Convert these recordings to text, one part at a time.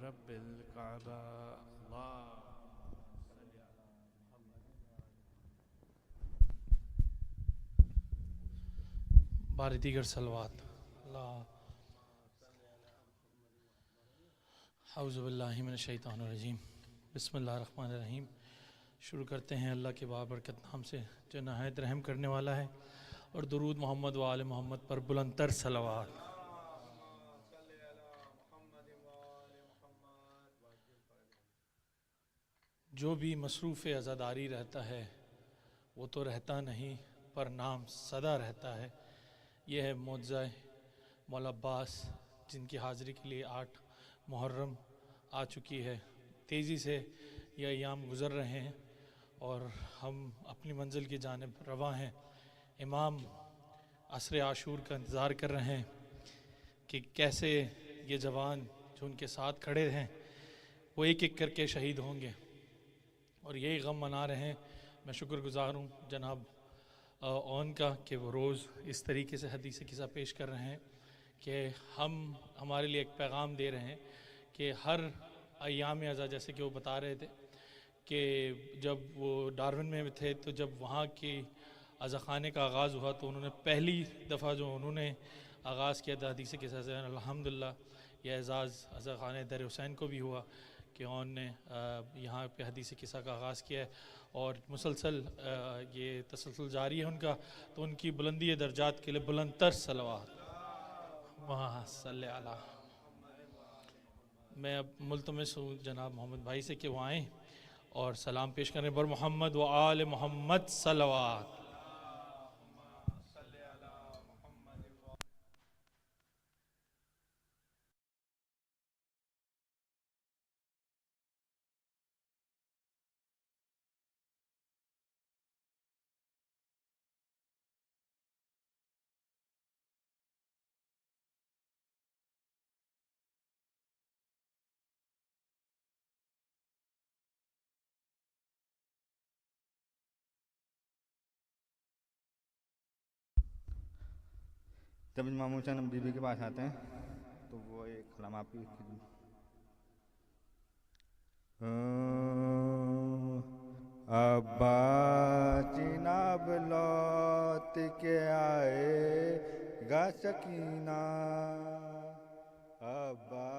رب الکعبہ اللہ بار دیگر صلوات اللہ اعوذ باللہ من الشیطان الرجیم بسم اللہ الرحمن الرحیم. شروع کرتے ہیں اللہ کے بابرکت نام سے جو نہایت رحم کرنے والا ہے، اور درود محمد و آل محمد پر بلند تر صلوات. جو بھی مصروف عزاداری رہتا ہے وہ تو رہتا نہیں پر نام سدا رہتا ہے. یہ ہے معجزہ مولا عباس جن کی حاضری کے لیے 8 محرم آ چکی ہے. تیزی سے یہ ایام گزر رہے ہیں اور ہم اپنی منزل کی جانب رواں ہیں. امام عصر عاشور کا انتظار کر رہے ہیں کہ کیسے یہ جوان جو ان کے ساتھ کھڑے ہیں وہ ایک ایک کر کے شہید ہوں گے، اور یہی غم منا رہے ہیں. میں شکر گزار ہوں جناب اون کا کہ وہ روز اس طریقے سے حدیث قصہ پیش کر رہے ہیں کہ ہمارے لیے ایک پیغام دے رہے ہیں کہ ہر ایام ازا، جیسے کہ وہ بتا رہے تھے کہ جب وہ ڈارون میں تھے تو جب وہاں کی عزا خانے کا آغاز ہوا تو انہوں نے پہلی دفعہ جو انہوں نے آغاز کیا تھا حدیث قصہ سے. الحمدللہ یہ اعزاز عزا خانہ در حسین کو بھی ہوا کہ ان نے یہاں پہ حدیث قصہ کا آغاز کیا ہے، اور مسلسل یہ تسلسل جاری ہے ان کا. تو ان کی بلندی درجات کے لیے بلند تر صلوات. وہاں صلی اللہ. میں اب ملتمس ہوں جناب محمد بھائی سے کہ وہ آئیں اور سلام پیش کریں بر محمد و آل محمد صلوات. جب امام حسین بی بی کے پاس آتے ہیں تو وہ ایک کلام آپ کی ابا جناب لوٹ کے آئے گا سکینہ، ابا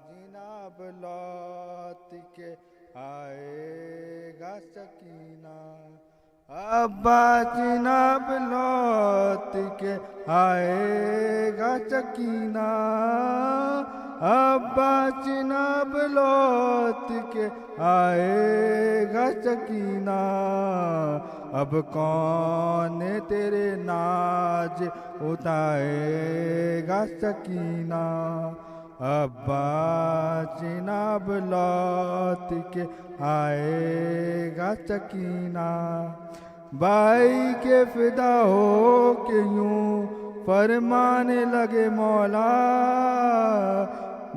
جناب لوٹ کے آئے گا سکینہ، ابا جناب لوٹ کے آئے گا سکینہ، ابا جناب لوٹ کے آئے گا سکینہ. اب کون تیرے ناز اٹھائے گا سکینہ، ابا جناب لوٹ کے آئے گا سکینہ. بھائی کے فدا ہو کے یوں فرمانے لگے مولا،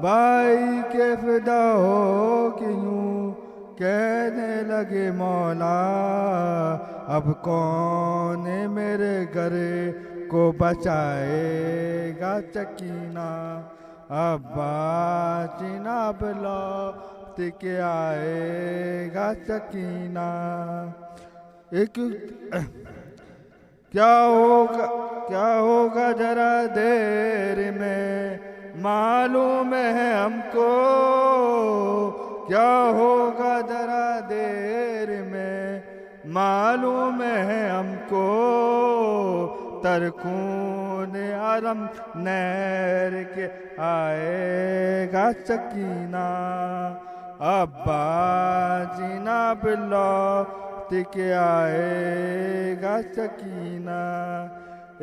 بھائی کے فدا ہو کے یوں کہنے لگے مولا، اب کون میرے گھر کو بچائے گا سکینہ، ابا جناب لوٹ کے آئے گا سکینہ. ایک کیا ہوگا ذرا دیر میں معلوم ہے ہم کو، کیا ہوگا ذرا دیر میں معلوم ہے ہم کو، ترکون حرم نیر کے آئے گا سکینہ، ابا جناب لوٹ کے آئے گا سکینہ.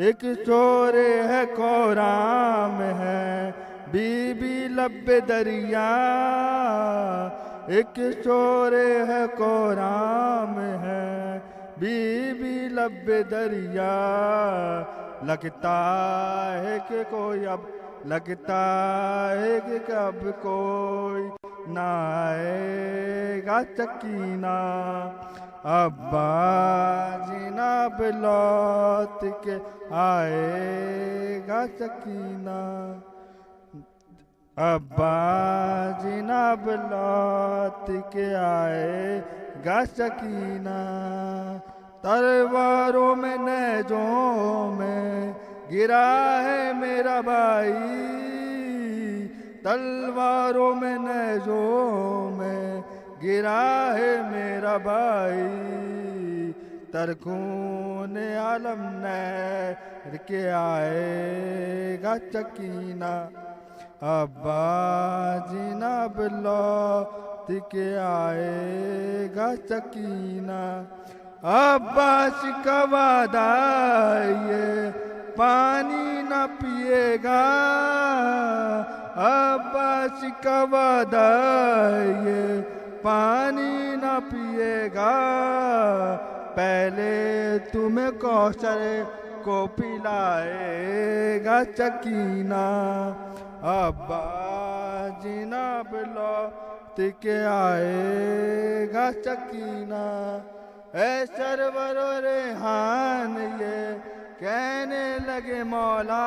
ایک چور ہے کورام ہے بی بی لب دریا، ایک چور ہے کورام ہے بی بی لب دریا، لگتا ہے کہ کوئی اب لگتا ہے کہ کب کوئی نہ آئے گا سکینہ، ابا جناب لوٹ کے آئے گا سکینہ، ابا جناب اب لوٹ کے آئے گا سکینہ تلواروں میں نیزوں میں گرا ہے میرا بھائی تلواروں میں نیزوں میں گرا ہے میرا بھائی ترکون عالم نہر کے آئے گا سکینہ ابا جناب لوٹ کے آئے گا سکینہ عباس کا وعدہ یہ پانی نہ پیے گا عباس کا وعدہ یہ پانی نہ پیے گا پہلے تمہیں کوثر کو پلائے گا سکینہ ابا جناب لوٹ کے آئے گا سکینہ اے سرور و ریحان یہ کہنے لگے مولا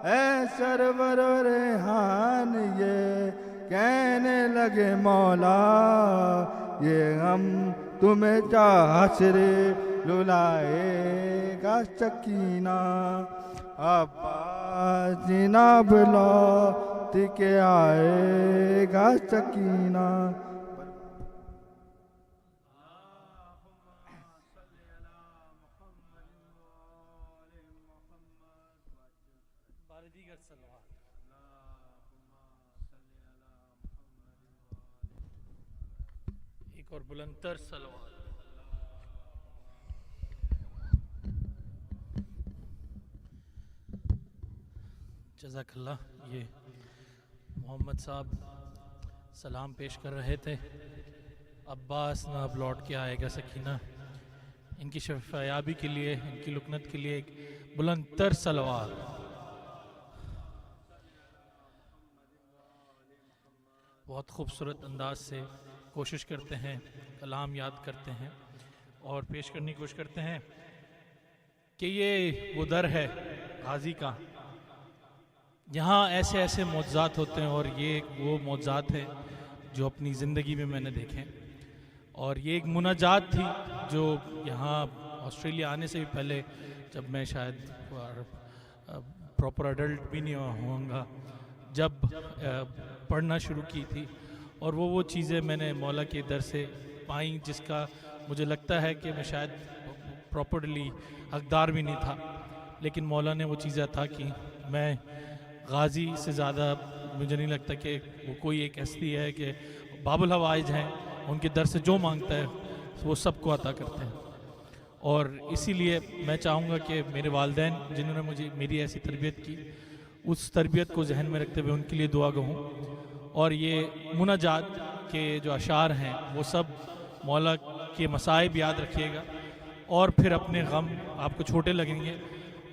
اے سرور و ریحان یہ کہنے لگے مولا یہ ہم تمہیں حشر للائے گا سکینہ ابا جناب لوٹ کے آئے گا سکینہ ایک اور بلندتر صلوات جزاک اللہ یہ محمد صاحب سلام پیش کر رہے تھے عباس نہ اب لوٹ کے آئے گا سکینہ ان کی شفایابی کے لیے ان کی لکنت کے لیے ایک بلندتر صلوات بہت خوبصورت انداز سے کوشش کرتے ہیں کلام یاد کرتے ہیں اور پیش کرنے کی کوشش کرتے ہیں کہ یہ وہ در ہے غازی کا یہاں ایسے ایسے معجزات ہوتے ہیں اور یہ وہ معجزات ہیں جو اپنی زندگی میں میں نے دیکھے اور یہ ایک مناجات تھی جو یہاں آسٹریلیا آنے سے بھی پہلے جب میں شاید پراپر ایڈلٹ بھی نہیں ہوں گا جب پڑھنا شروع کی تھی اور وہ چیزیں میں نے مولا کے در سے پائیں جس کا مجھے لگتا ہے کہ میں شاید پراپرلی حقدار بھی نہیں تھا لیکن مولا نے وہ چیزیں عطا کی میں غازی سے زیادہ مجھے نہیں لگتا کہ وہ کوئی ایک ہستی ہے کہ باب الحوائج ہیں ان کے در سے جو مانگتا ہے وہ سب کو عطا کرتے ہیں اور اسی لیے میں چاہوں گا کہ میرے والدین جنہوں نے مجھے میری ایسی تربیت کی اس تربیت کو ذہن میں رکھتے ہوئے ان کے لیے دعا گوں اور یہ مناجات کے جو اشعار ہیں وہ سب مولا کے مصائب یاد رکھیے گا اور پھر اپنے غم آپ کو چھوٹے لگیں گے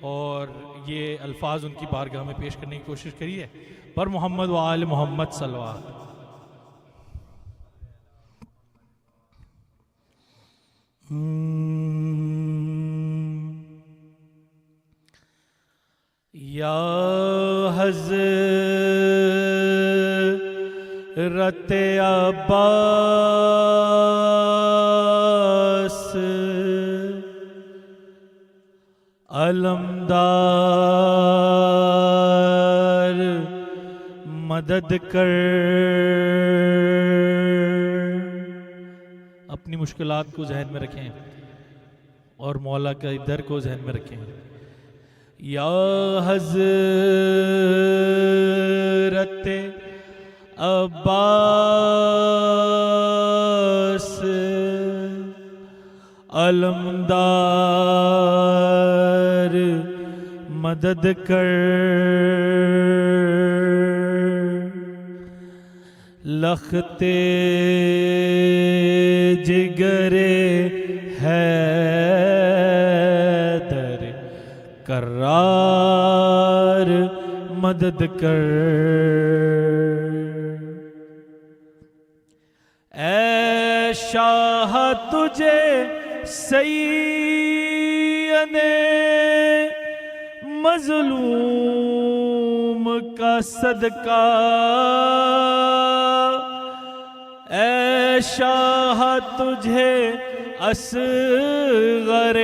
اور یہ الفاظ ان کی بارگاہ میں پیش کرنے کی کوشش کریے پر محمد و آل محمد صلوات یا حضرت عباس علمدار مدد کر اپنی مشکلات کو ذہن میں رکھیں اور مولا کا در کو ذہن میں رکھیں یا حضرت عباس علمدار مدد کر لخت جگر حیدر کرار مدد کر اے شاہ تجھے سید مظلوم کا صدقہ شاہ تجھے اصغر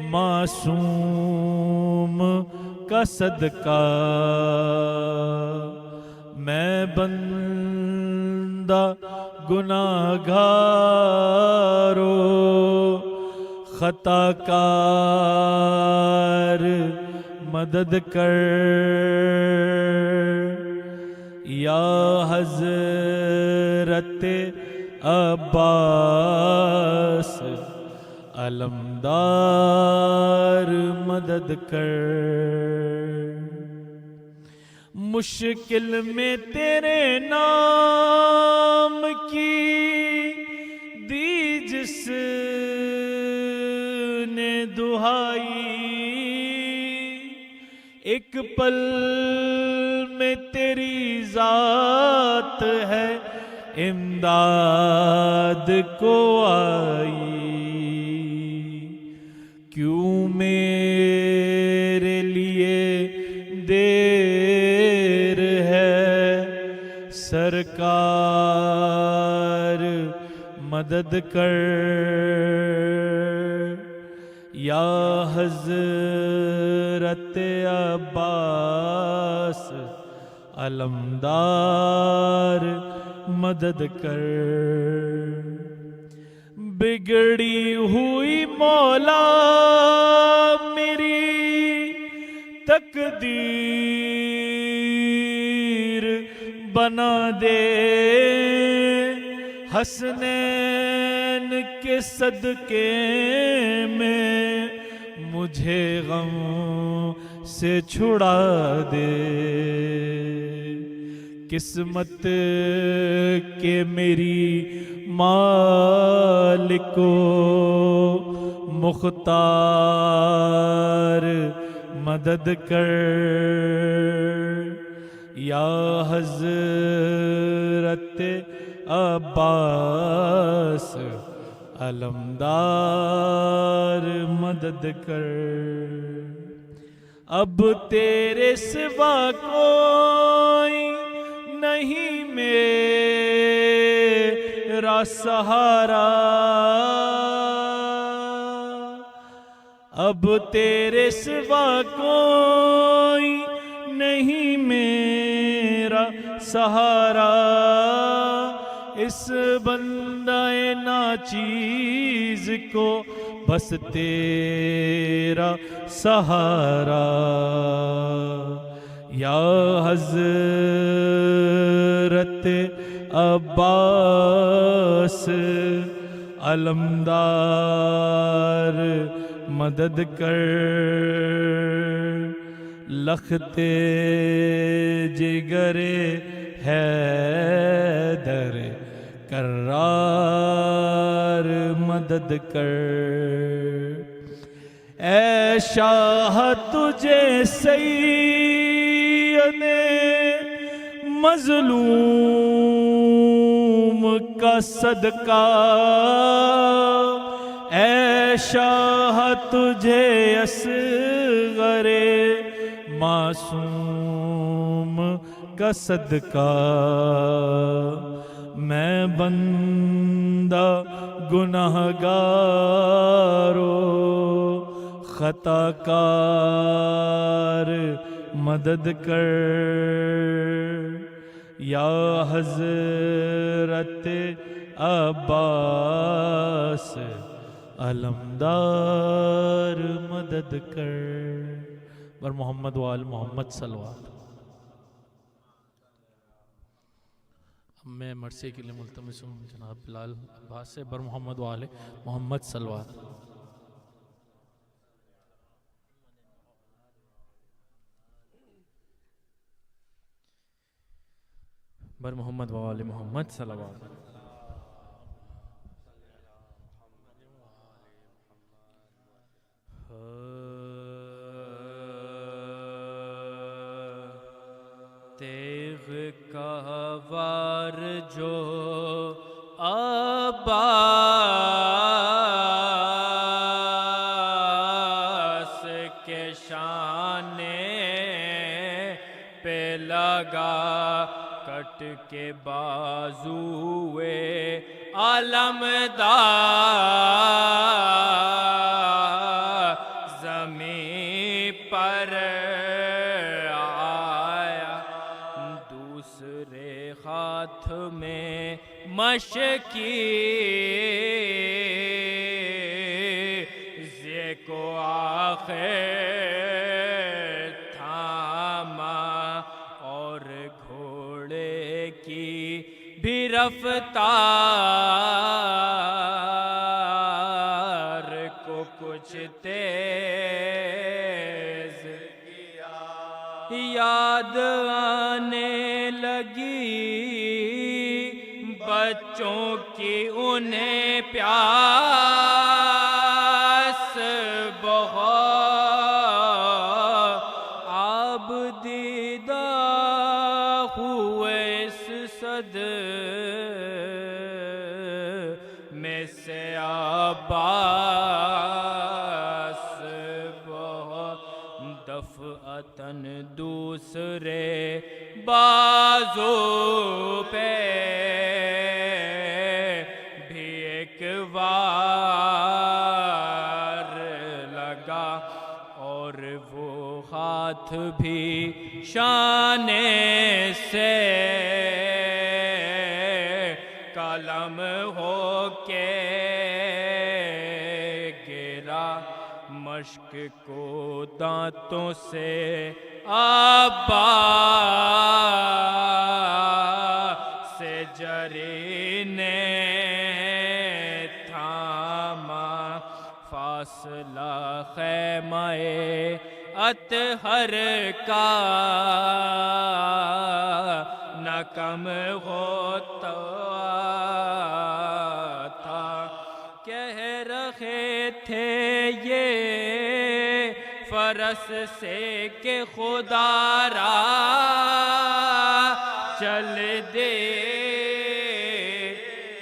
معصوم کا صدقہ، میں بندہ گناہگار و خطا کار، مدد کر یا حضرت عباس علمدار، مدد کر۔ مشکل میں تیرے نام کی دی جس نے دہائی، ایک پل میں تیری ذات ہے امداد کو آئی، کیوں میرے لیے دیر ہے سرکار، مدد کر یا حضرت عباس علمدار، مدد کر۔ بگڑی ہوئی مولا میری تقدیر بنا دے، حسنین کے صدقے میں مجھے غم سے چھڑا دے، قسمت کے میری مالکو مختار، مدد کر یا حضرت عباس علمدار، مدد کر۔ اب تیرے سوا کوئی نہیں میرا سہارا، اب تیرے سوا کوئی نہیں میرا سہارا، اس بندہ ناچیز کو بس تیرا سہارا، یا حضرت عباس علمدار، مدد کر لخت جگر حیدر کرار، مدد کر۔ اے شاہ تجھے سید مظلوم کا صدقہ، اے شاہ تجھے اصغر معصوم کا صدقہ، میں بندہ گناہگار و خطا کار، مدد کر یا حضرت عباس علمدار، مدد کر۔ بر محمد وآل محمد صلوات۔ میں مرثیے کے لیے ملتمس ہوں جناب بلال عباس سے، بر محمد وآل محمد صلوات۔ بر محمد وآل محمد صلوات۔ تیغ کا وار جو عباس کے شانے پہ لگا کر کاٹ کے بازوئے علمدار زمین پر آیا، دوسرے ہاتھ میں مشکی کو آخر تھاما، اور گھوڑے کی بھی رفتار کو کچھ تیز یاد آنے لگی بچوں کی انہیں پیاس بہت، آب دیدہ ہوئے اس صد میں سے عباس بہت، دفعتاً دوسرے بازو پہ بھی ایک وار لگا، اور وہ ہاتھ بھی شانے سے قلم ہو کے گرا، مشق کو دانتوں سے عباس سے جری نے تھاما، فاصلہ خیمہ اطہر کا نہ کم ہوتا تھا، کہہ رہے تھے یہ فرس سے کہ خدا را چل دے،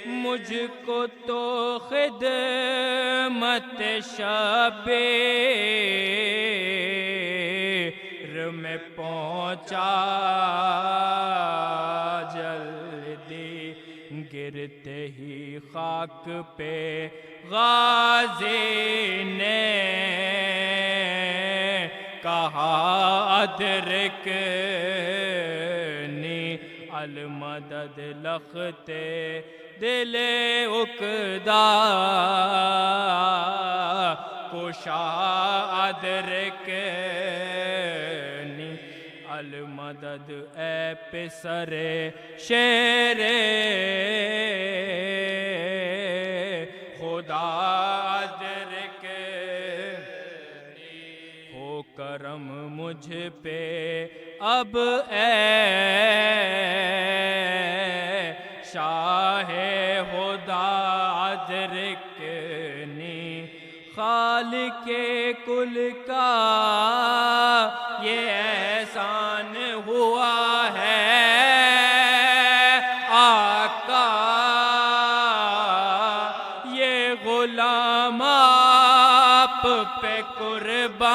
مجھ کو تو خدمت شبیر میں پہنچا جلدی، گرتے ہی خاک پہ غازی نے کہا ادرکنی المدد، لختے دل عقدہ کشا ادرکنی المدد، اے پسر شیر خدا ادرکنی، ہو کرم مجھ پہ اب اے شاہ خدا ادرکنی، خالق کل کا یہ احسان ہوا ہے، آقا یہ غلام آپ پہ قربان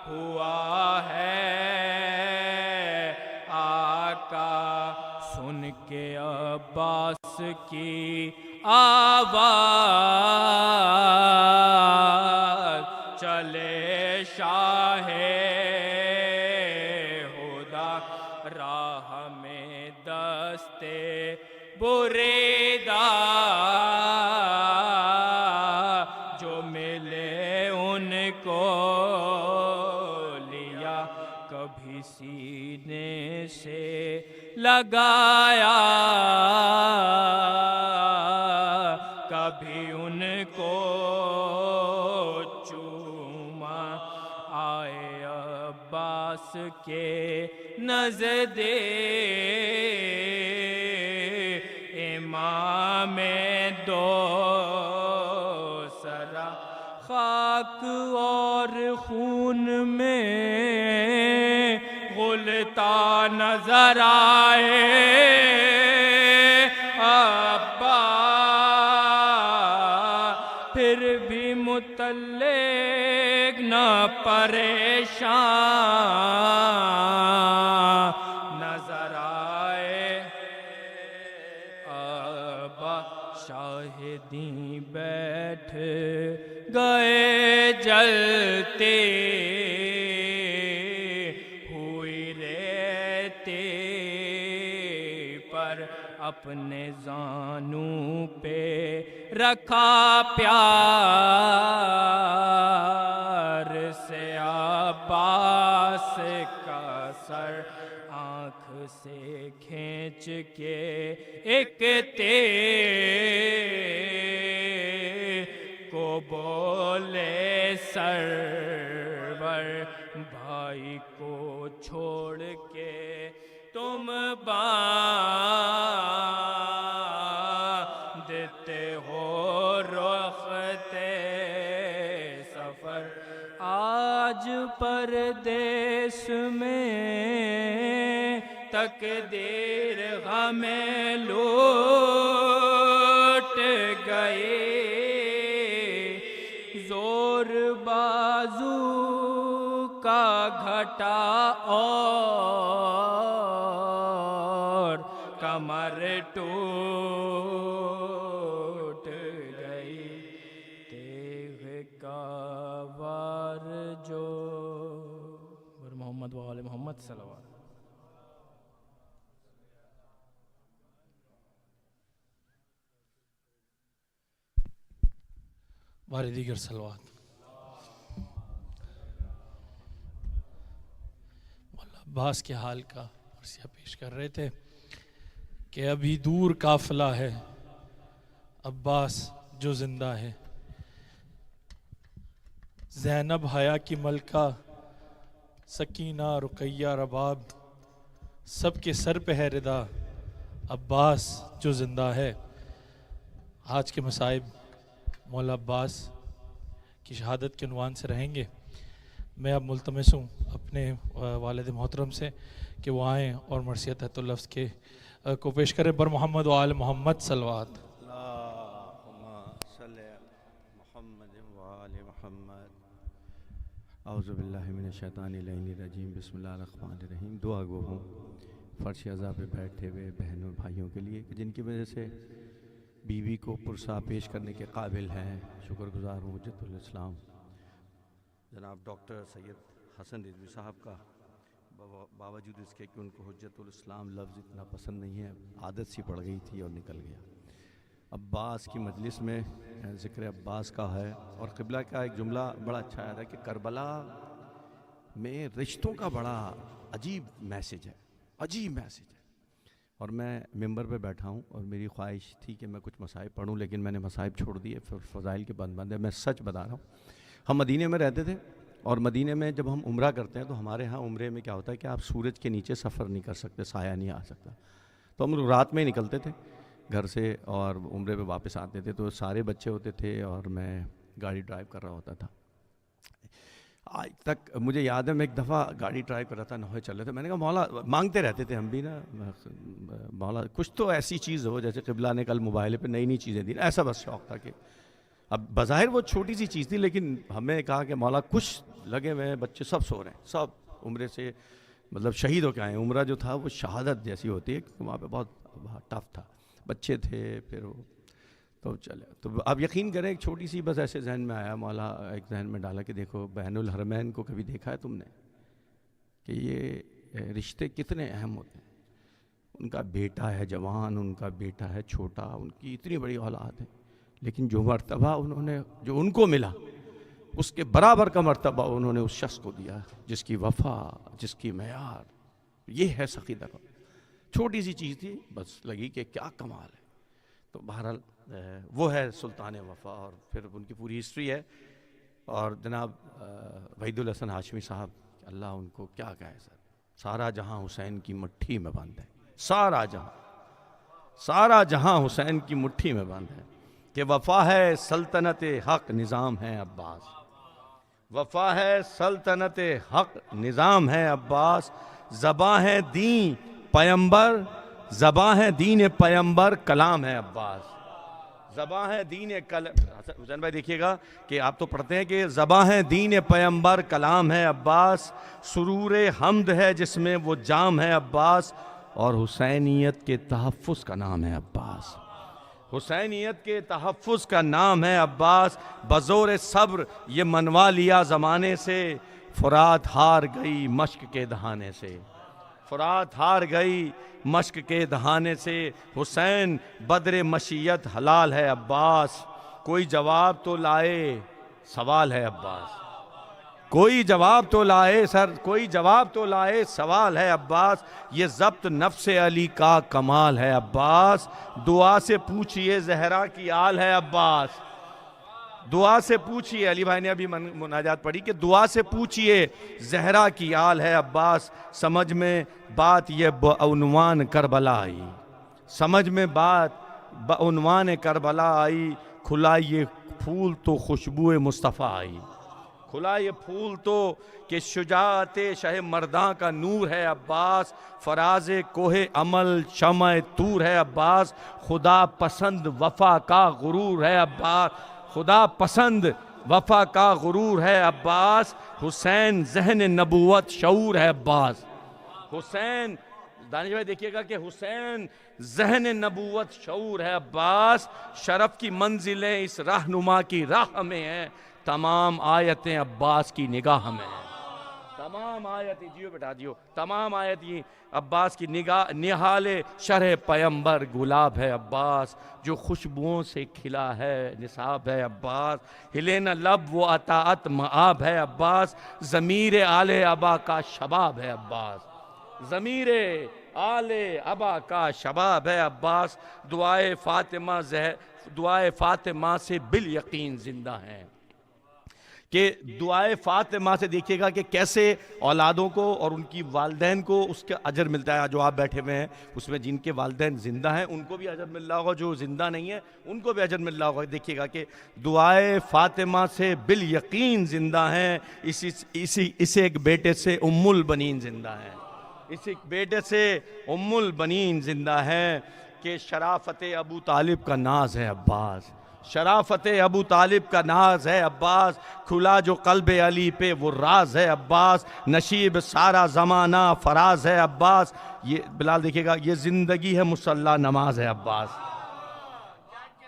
ہوا ہے، آقا سن کے عباس کی آواز چلے شاہ خدا راہ میں دستے بریدہ جو ملے ان کو لیا، کبھی سینے سے لگایا کبھی ان کو چوما، آئے عباس کے نزدیک امام دو سرا، خاک اور خون میں غلتا نظر آئے عباس، پھر بھی متعلق نہ پریشان دیں بیٹھ گئے جلتے ہوئے رہتے پر اپنے زانوں پہ رکھا پیار سے عباس کا سر آنکھ سے کھینچ کے ایک کو بولے سرور بھائی کو چھوڑ کے تم باندھتے ہو رختے سفر آج پردیس میں تقدیر ہمیں لوٹ گئے زور بازو کا گھٹا اور کمر ٹوٹ گئی تیغ کا وار جو محمد و آل محمد صلی اللہ علیہ وسلم. بارے دیگر صلوات. مولا عباس کے حال کا مرثیہ پیش کر رہے تھے کہ ابھی دور قافلہ ہے عباس جو زندہ ہے. زینب حیا کی ملکہ سکینہ رقیہ رباب سب کے سر پہ ہے ردا عباس جو زندہ ہے. آج کے مصائب مولا عباس کی شہادت کے عنوان سے رہیں گے. میں اب ملتمس ہوں اپنے والد محترم سے کہ وہ آئیں اور مرثیت اللفظ کے کو پیش کریں. بر محمد و آل محمد صلوات. اللہم صلی محمد و آل محمد. اعوذ باللہ من الشیطان الرجیم. بسم اللہ الرحمن الرحیم. دعا گو ہوں فرش عزا پہ بیٹھے ہوئے بہنوں بھائیوں کے لیے کہ جن کی وجہ سے بیوی کو پرسا پیش کرنے کے قابل ہیں. شکر گزار ہوں حجت الاسلام جناب ڈاکٹر سید حسن رضوی صاحب کا، باوجود اس کے کہ ان کو حجت الاسلام لفظ اتنا پسند نہیں ہے، عادت سی پڑ گئی تھی اور نکل گیا. عباس کی مجلس میں ذکر عباس کا ہے اور قبلہ کا ایک جملہ بڑا اچھا آیا تھا کہ کربلا میں رشتوں کا بڑا عجیب میسج ہے، عجیب میسج ہے. اور میں ممبر پہ بیٹھا ہوں اور میری خواہش تھی کہ میں کچھ مصائب پڑھوں، لیکن میں نے مصائب چھوڑ دیے، فضائل کے بند ہے. میں سچ بتا رہا ہوں، ہم مدینے میں رہتے تھے اور مدینے میں جب ہم عمرہ کرتے ہیں تو ہمارے ہاں عمرے میں کیا ہوتا ہے کہ آپ سورج کے نیچے سفر نہیں کر سکتے، سایہ نہیں آ سکتا. تو ہم لوگ رات میں ہی نکلتے تھے گھر سے اور عمرے پہ واپس آتے تھے. تو سارے بچے ہوتے تھے اور میں گاڑی ڈرائیو کر رہا ہوتا تھا. آج تک مجھے یاد ہے میں ایک دفعہ گاڑی ڈرائیو کر رہا تھا، نوحے چل رہے تھے. میں نے کہا مولا، مانگتے رہتے تھے ہم بھی نا، مولا کچھ تو ایسی چیز ہو جیسے قبلہ نے کل موبائل پہ نئی نئی چیزیں دی، ایسا بس شوق تھا. کہ اب بظاہر وہ چھوٹی سی چیز تھی لیکن ہمیں کہا کہ مولا کچھ لگے ہوئے ہیں، بچے سب سو رہے ہیں، سب عمرے سے مطلب شہید ہو کے آئے ہیں. عمرہ جو تھا وہ شہادت جیسی ہوتی ہے، وہاں پہ بہت ٹف تھا، بچے تھے. پھر وہ تو چلے. تو آپ یقین کریں ایک چھوٹی سی بس ایسے ذہن میں آیا، مولا ایک ذہن میں ڈالا کہ دیکھو بین الحرمین کو کبھی دیکھا ہے تم نے کہ یہ رشتے کتنے اہم ہوتے ہیں. ان کا بیٹا ہے جوان، ان کا بیٹا ہے چھوٹا، ان کی اتنی بڑی اولاد ہے، لیکن جو مرتبہ انہوں نے جو ان کو ملا اس کے برابر کا مرتبہ انہوں نے اس شخص کو دیا جس کی وفا، جس کی معیار. یہ ہے سخی دغا. چھوٹی سی چیز تھی، بس لگی کہ کیا کمال ہے. تو بہرحال وہ ہے سلطان وفا. اور پھر ان کی پوری ہسٹری ہے. اور جناب وحید الحسن ہاشمی صاحب، اللہ ان کو کیا کہے سر، سارا جہاں حسین کی مٹھی میں بند ہے. سارا جہاں حسین کی مٹھی میں بند ہے. کہ وفا ہے سلطنت حق نظام ہے عباس، وفا ہے سلطنت حق نظام ہے عباس. زباں ہے دین پیمبر، زباں ہے دین پیمبر کلام ہے عباس. زباں ہے دین حسین بھائی دیکھیے گا کہ آپ تو پڑھتے ہیں کہ زباں ہے دین پیمبر کلام ہے عباس. سرور حمد ہے جس میں وہ جام ہے عباس، اور حسینیت کے تحفظ کا نام ہے عباس. حسینیت کے تحفظ کا نام ہے عباس، بزور صبر یہ منوا لیا زمانے سے، فرات ہار گئی مشک کے دہانے سے، فرات ہار گئی مشک کے دہانے سے، حسین بدر مشیت حلال ہے عباس، کوئی جواب تو لائے سوال ہے عباس، کوئی جواب تو لائے کوئی جواب تو لائے سوال ہے عباس، یہ ضبط نفس علی کا کمال ہے عباس، دعا سے پوچھئے زہرا کی آل ہے عباس، دعا سے پوچھئے، علی بھائی نے ابھی مناجات پڑھی کہ دعا سے پوچھئے زہرا کی آل ہے عباس، سمجھ میں بات یہ بعنوان کربلا آئی، سمجھ میں بات بعنوان کربلا آئی، کھلا یہ پھول تو خوشبو مصطفیٰ آئی، کھلا یہ پھول تو کہ شجاعت شہ مرداں کا نور ہے عباس، فراز کوہ عمل شمع طور ہے عباس، خدا پسند وفا کا غرور ہے عباس، خدا پسند وفا کا غرور ہے عباس، حسین ذہن نبوت شعور ہے عباس، حسین دانش بھائی دیکھیے گا کہ حسین ذہن نبوت شعور ہے عباس، شرف کی منزلیں اس رہنما کی راہ میں ہیں، تمام آیتیں عباس کی نگاہ میں ہیں، تمام آیتیں جیو بیٹا جیو، تمام آیتیں عباس کی نگاہ، نہال شرح پیمبر گلاب ہے عباس، جو خوشبوؤں سے کھلا ہے نصاب ہے عباس، ہلے نہ لب وہ اطاعت معاب ہے عباس، ضمیر آل ابا کا شباب ہے عباس، ضمیر آل ابا کا شباب ہے عباس، دعائے فاطمہ سے بالیقین زندہ ہیں، کہ دعائے فاطمہ سے دیکھیے گا کہ کیسے اولادوں کو اور ان کی والدین کو اس کا اجر ملتا ہے، جو آپ بیٹھے ہوئے ہیں اس میں جن کے والدین زندہ ہیں ان کو بھی اجر مل رہا ہوگا، جو زندہ نہیں ہیں ان کو بھی اجر مل رہا ہوگا، دیکھیے گا کہ دعائے فاطمہ سے بالیقین زندہ ہیں، اسے ایک بیٹے سے ام البنین زندہ ہیں، اس ایک بیٹے سے ام البنین زندہ ہے، کہ شرافت ابو طالب کا ناز ہے عباس، شرافت ابو طالب کا ناز ہے عباس، کھلا جو قلب علی پہ وہ راز ہے عباس، نشیب سارا زمانہ فراز ہے عباس، یہ بلال دیکھیے گا یہ زندگی ہے مصلی نماز ہے عباس،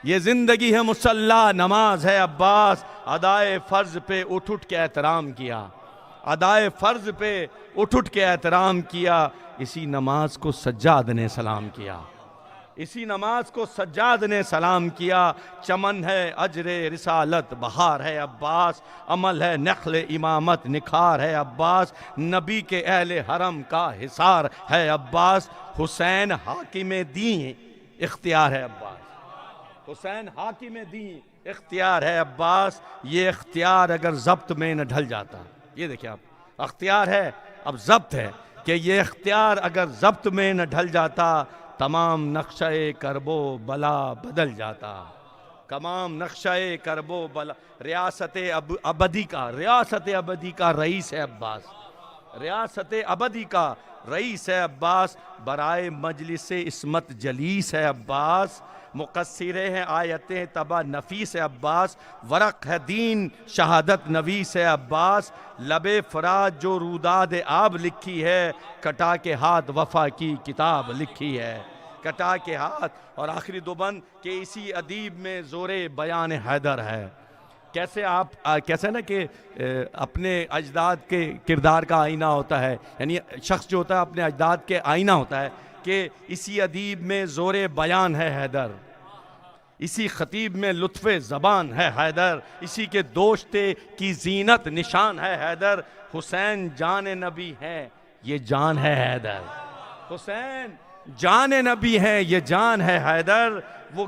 یہ زندگی ہے مصلی نماز ہے عباس، ادائے فرض پہ اٹھ اٹھ کے احترام کیا، ادائے فرض پہ اٹھ اٹھ کے احترام کیا، اسی نماز کو سجاد نے سلام کیا، اسی نماز کو سجاد نے سلام کیا، چمن ہے اجر رسالت بہار ہے عباس، عمل ہے نخل امامت نکھار ہے عباس، نبی کے اہل حرم کا حصار ہے عباس، حسین حاکم دین اختیار ہے عباس، حسین حاکم دین اختیار ہے عباس، یہ اختیار اگر ضبط میں نہ ڈھل جاتا، یہ دیکھیں آپ اختیار ہے اب ضبط ہے، کہ یہ اختیار اگر ضبط میں نہ ڈھل جاتا تمام نقشہ کرب و بلا بدل جاتا، تمام نقشہ کرب و بلا، ریاست ابدی کا رئیس ہے عباس، ریاست ابدی کا رئیس ہے عباس، برائے مجلس عصمت جلیس ہے عباس، مقصرے ہیں آیتیں تبا نفیس ہے عباس، ورق ہے دین شہادت نویس ہے عباس، لب فرات جو روداد آب لکھی ہے، کٹا کے ہاتھ وفا کی کتاب لکھی ہے، کٹا کے ہاتھ، اور آخری دو بند کہ اسی ادیب میں زور بیان حیدر ہے، کیسے نا کہ اپنے اجداد کے کردار کا آئینہ ہوتا ہے، یعنی شخص جو ہوتا ہے اپنے اجداد کے آئینہ ہوتا ہے، کہ اسی ادیب میں زور بیان ہے حیدر، اسی خطیب میں لطف زبان ہے حیدر، اسی کے دوشتے کی زینت نشان ہے حیدر، حسین جان نبی ہے یہ جان ہے حیدر، حسین جان نبی ہے یہ جان ہے حیدر، وہ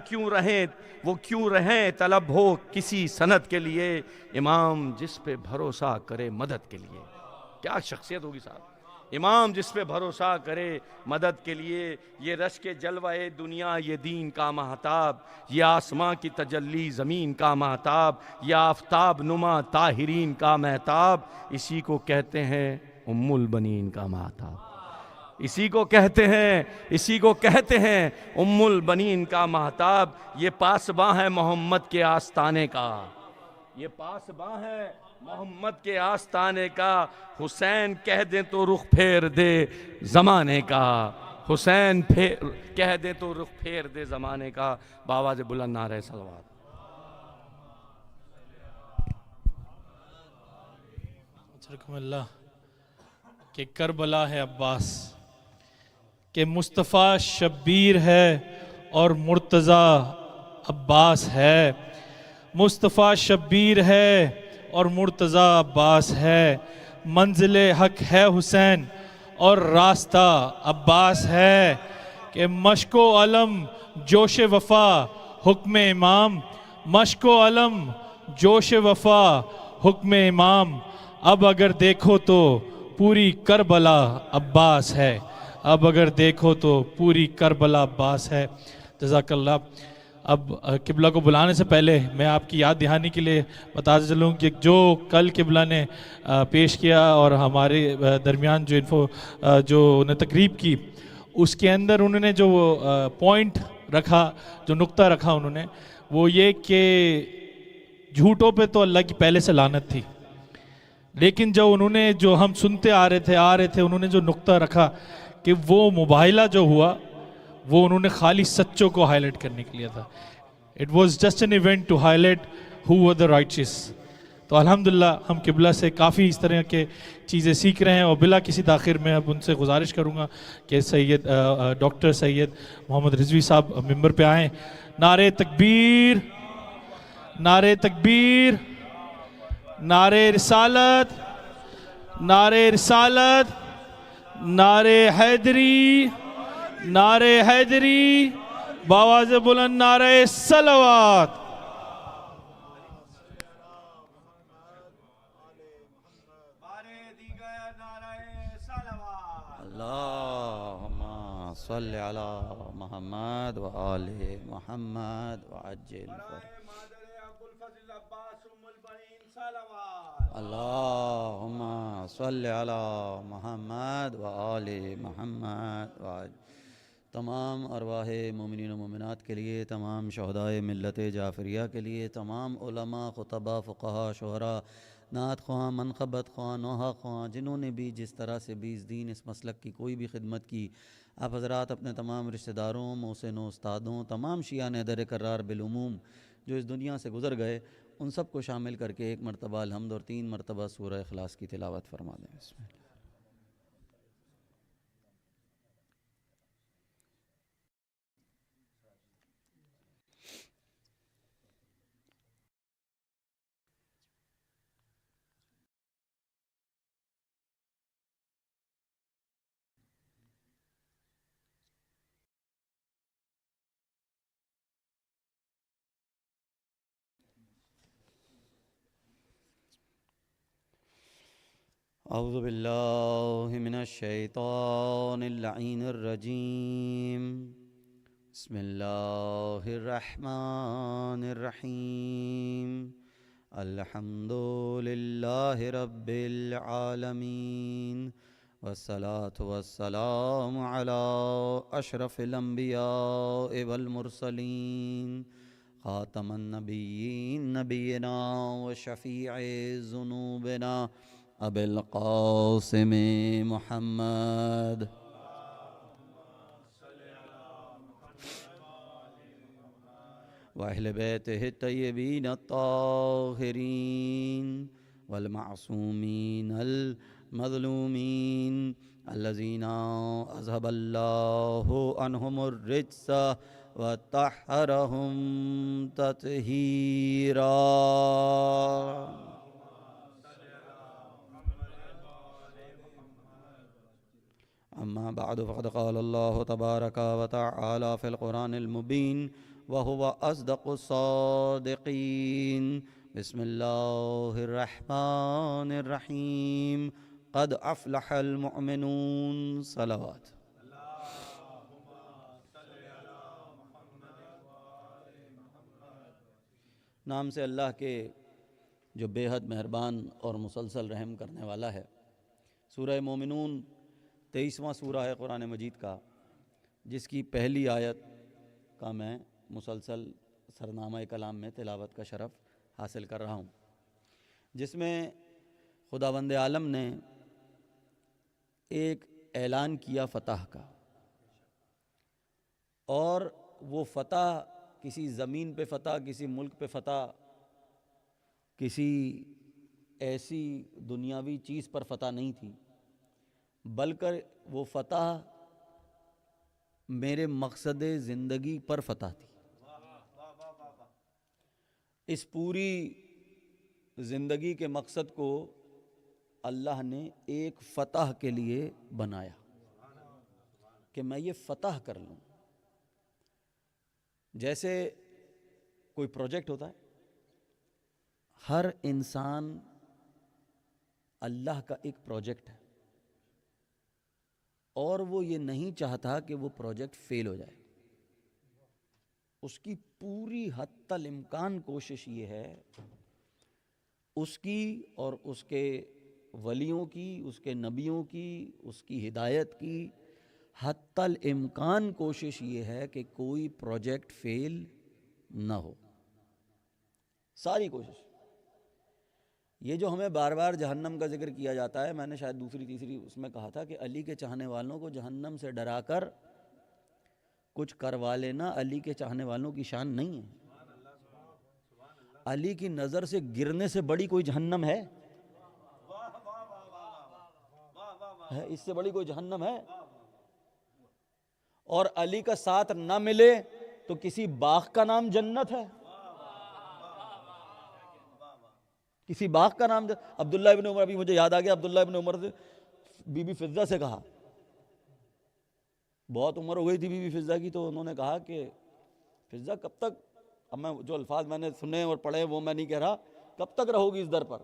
کیوں رہیں طلب ہو کسی سند کے لیے، امام جس پہ بھروسہ کرے مدد کے لیے، کیا شخصیت ہوگی صاحب، امام جس پہ بھروسہ کرے مدد کے لیے، یہ رشک جلوہ دنیا یہ دین کا مہتاب، یہ آسمان کی تجلی زمین کا مہتاب، یہ آفتاب نما طاہرین کا مہتاب، اسی کو کہتے ہیں ام البنین کا مہتاب، اسی کو کہتے ہیں ام البنین کا مہتاب، یہ پاسباں ہے محمد کے آستانے کا، یہ پاسباں ہے محمد کے آستانے کا، حسین کہہ دیں تو رخ پھیر دے زمانے کا، حسین کہہ دے تو رخ پھیر دے زمانے کا، بآواز بلند نعرہ صلوات۔ رحم اللہ کہ کربلا ہے عباس، کہ مصطفیٰ شبیر ہے اور مرتضیٰ عباس ہے، مصطفیٰ شبیر ہے اور مرتضیٰ عباس ہے، منزل حق ہے حسین اور راستہ عباس ہے، کہ مشک و علم جوش وفا حکم امام، مشک و علم جوش وفا حکم امام، اب اگر دیکھو تو پوری کربلا عباس ہے، اب اگر دیکھو تو پوری کربلا عباس ہے۔ جزاک اللہ۔ اب قبلہ کو بلانے سے پہلے میں آپ کی یاد دہانی کے لیے بتاتے چلوں کہ جو کل قبلہ نے پیش کیا اور ہمارے درمیان جو انہیں تقریب کی، اس کے اندر انہوں نے جو پوائنٹ رکھا، جو نقطہ رکھا انہوں نے، وہ یہ کہ جھوٹوں پہ تو اللہ کی پہلے سے لعنت تھی، لیکن جو ہم سنتے آ رہے تھے انہوں نے جو نقطہ رکھا کہ وہ مباہلہ جو ہوا وہ انہوں نے خالی سچوں کو ہائی لائٹ کرنے کے لیے تھا۔ It was just an event to highlight who were the righteous۔ تو الحمدللہ ہم قبلہ سے کافی اس طرح کے چیزیں سیکھ رہے ہیں، اور بلا کسی تاخیر میں اب ان سے گزارش کروں گا کہ ڈاکٹر سید محمد رضوی صاحب ممبر پہ آئیں۔ نعرہ تکبیر، نعرہ تکبیر، نعرہ رسالت، نعرہ رسالت، نعرہ حیدری، نعرہ حیدری، بآواز بلند نعرہ صلوات۔ اللہم صلی علی محمد و آل محمد وعجل اللہم صلی علی محمد و آل محمد وعجل۔ تمام ارواح مومنین و مومنات کے لیے، تمام شہدائے ملت جعفریہ کے لیے، تمام علماء، خطباء، فقہاء، شعراء، نعت خواں، منقبت خواں، نوحہ خواں، جنہوں نے بھی جس طرح سے بیس دین اس مسلک کی کوئی بھی خدمت کی، آپ حضرات اپنے تمام رشتہ داروں، محسنوں، استادوں، تمام شیعان حیدر کرار بالعموم جو اس دنیا سے گزر گئے، ان سب کو شامل کر کے ایک مرتبہ الحمد اور 3 مرتبہ سورہ اخلاص کی تلاوت فرما دیں۔ بسم اللہ۔ اعوذ باللہ من الشیطان اللعین الرجیم، بسم اللہ الرحمن الرحیم، الحمد للہ رب العالمین، والصلاة والسلام علی اشرف الانبیاء والمرسلین، خاتم النبیین نبینا وشفیع ذنوبنا ابی القاسم محمد، واہل بیتہ الطیبین الطاہرین والمعصومین المظلومین الذین اذهب اللہ عنہم الرجس وطہرہم تطہیرا۔ اما بعد فقد قال اللہ تبارک وتعالی فی القرآن المبین وهو اصدق الصادقین، بسم اللہ الرحمن الرحیم، قد افلح المؤمنون، صلوات۔ نام سے اللہ کے جو بے حد مہربان اور مسلسل رحم کرنے والا ہے۔ سورہ مومنون 23واں سورہ ہے قرآن مجید کا، جس کی پہلی آیت کا میں مسلسل سرنامہ کلام میں تلاوت کا شرف حاصل کر رہا ہوں، جس میں خداوند عالم نے ایک اعلان کیا فتح کا، اور وہ فتح کسی زمین پہ فتح، کسی ملک پہ فتح، کسی ایسی دنیاوی چیز پر فتح نہیں تھی، بلکہ وہ فتح میرے مقصد زندگی پر فتح تھی۔ اس پوری زندگی کے مقصد کو اللہ نے ایک فتح کے لیے بنایا کہ میں یہ فتح کر لوں۔ جیسے کوئی پروجیکٹ ہوتا ہے، ہر انسان اللہ کا ایک پروجیکٹ ہے، اور وہ یہ نہیں چاہتا کہ وہ پروجیکٹ فیل ہو جائے۔ اس کی پوری حتی الامکان کوشش یہ ہے، اس کی اور اس کے ولیوں کی، اس کے نبیوں کی، اس کی ہدایت کی حتی الامکان کوشش یہ ہے کہ کوئی پروجیکٹ فیل نہ ہو، ساری کوشش۔ یہ جو ہمیں بار بار جہنم کا ذکر کیا جاتا ہے، میں نے شاید دوسری تیسری اس میں کہا تھا کہ علی کے چاہنے والوں کو جہنم سے ڈرا کر کچھ کروا لینا علی کے چاہنے والوں کی شان نہیں ہے۔ علی کی نظر سے گرنے سے بڑی کوئی جہنم ہے؟ اس سے بڑی کوئی جہنم ہے؟ اور علی کا ساتھ نہ ملے تو کسی باغ کا نام جنت ہے؟ کسی باغ کا نام عبداللہ ابن عمر، ابھی مجھے یاد آ گیا، عبداللہ ابن عمر سے بی بی فضہ سے کہا، بہت عمر ہو گئی تھی بی بی فضہ کی، تو انہوں نے کہا کہ فضہ کب تک، اب میں جو الفاظ میں نے سنے اور پڑھے وہ میں نہیں کہہ رہا، کب تک رہو گی اس در پر؟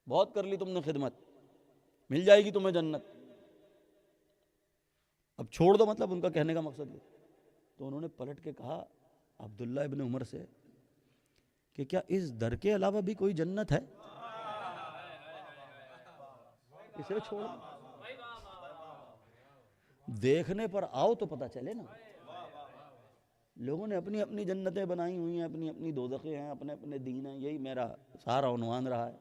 بہت کر لی تم نے خدمت، مل جائے گی تمہیں جنت، اب چھوڑ دو، مطلب ان کا کہنے کا مقصد یہ۔ تو انہوں نے پلٹ کے کہا عبداللہ ابن عمر سے کہ کیا اس در کے علاوہ بھی کوئی جنت ہے؟ اسے چھوڑ دو، دیکھنے پر آؤ تو پتہ چلے نا۔ لوگوں نے اپنی اپنی جنتیں بنائی ہوئی ہیں، اپنی اپنی دوزخیں ہیں، اپنے اپنے دین ہیں، یہی میرا سارا عنوان رہا ہے۔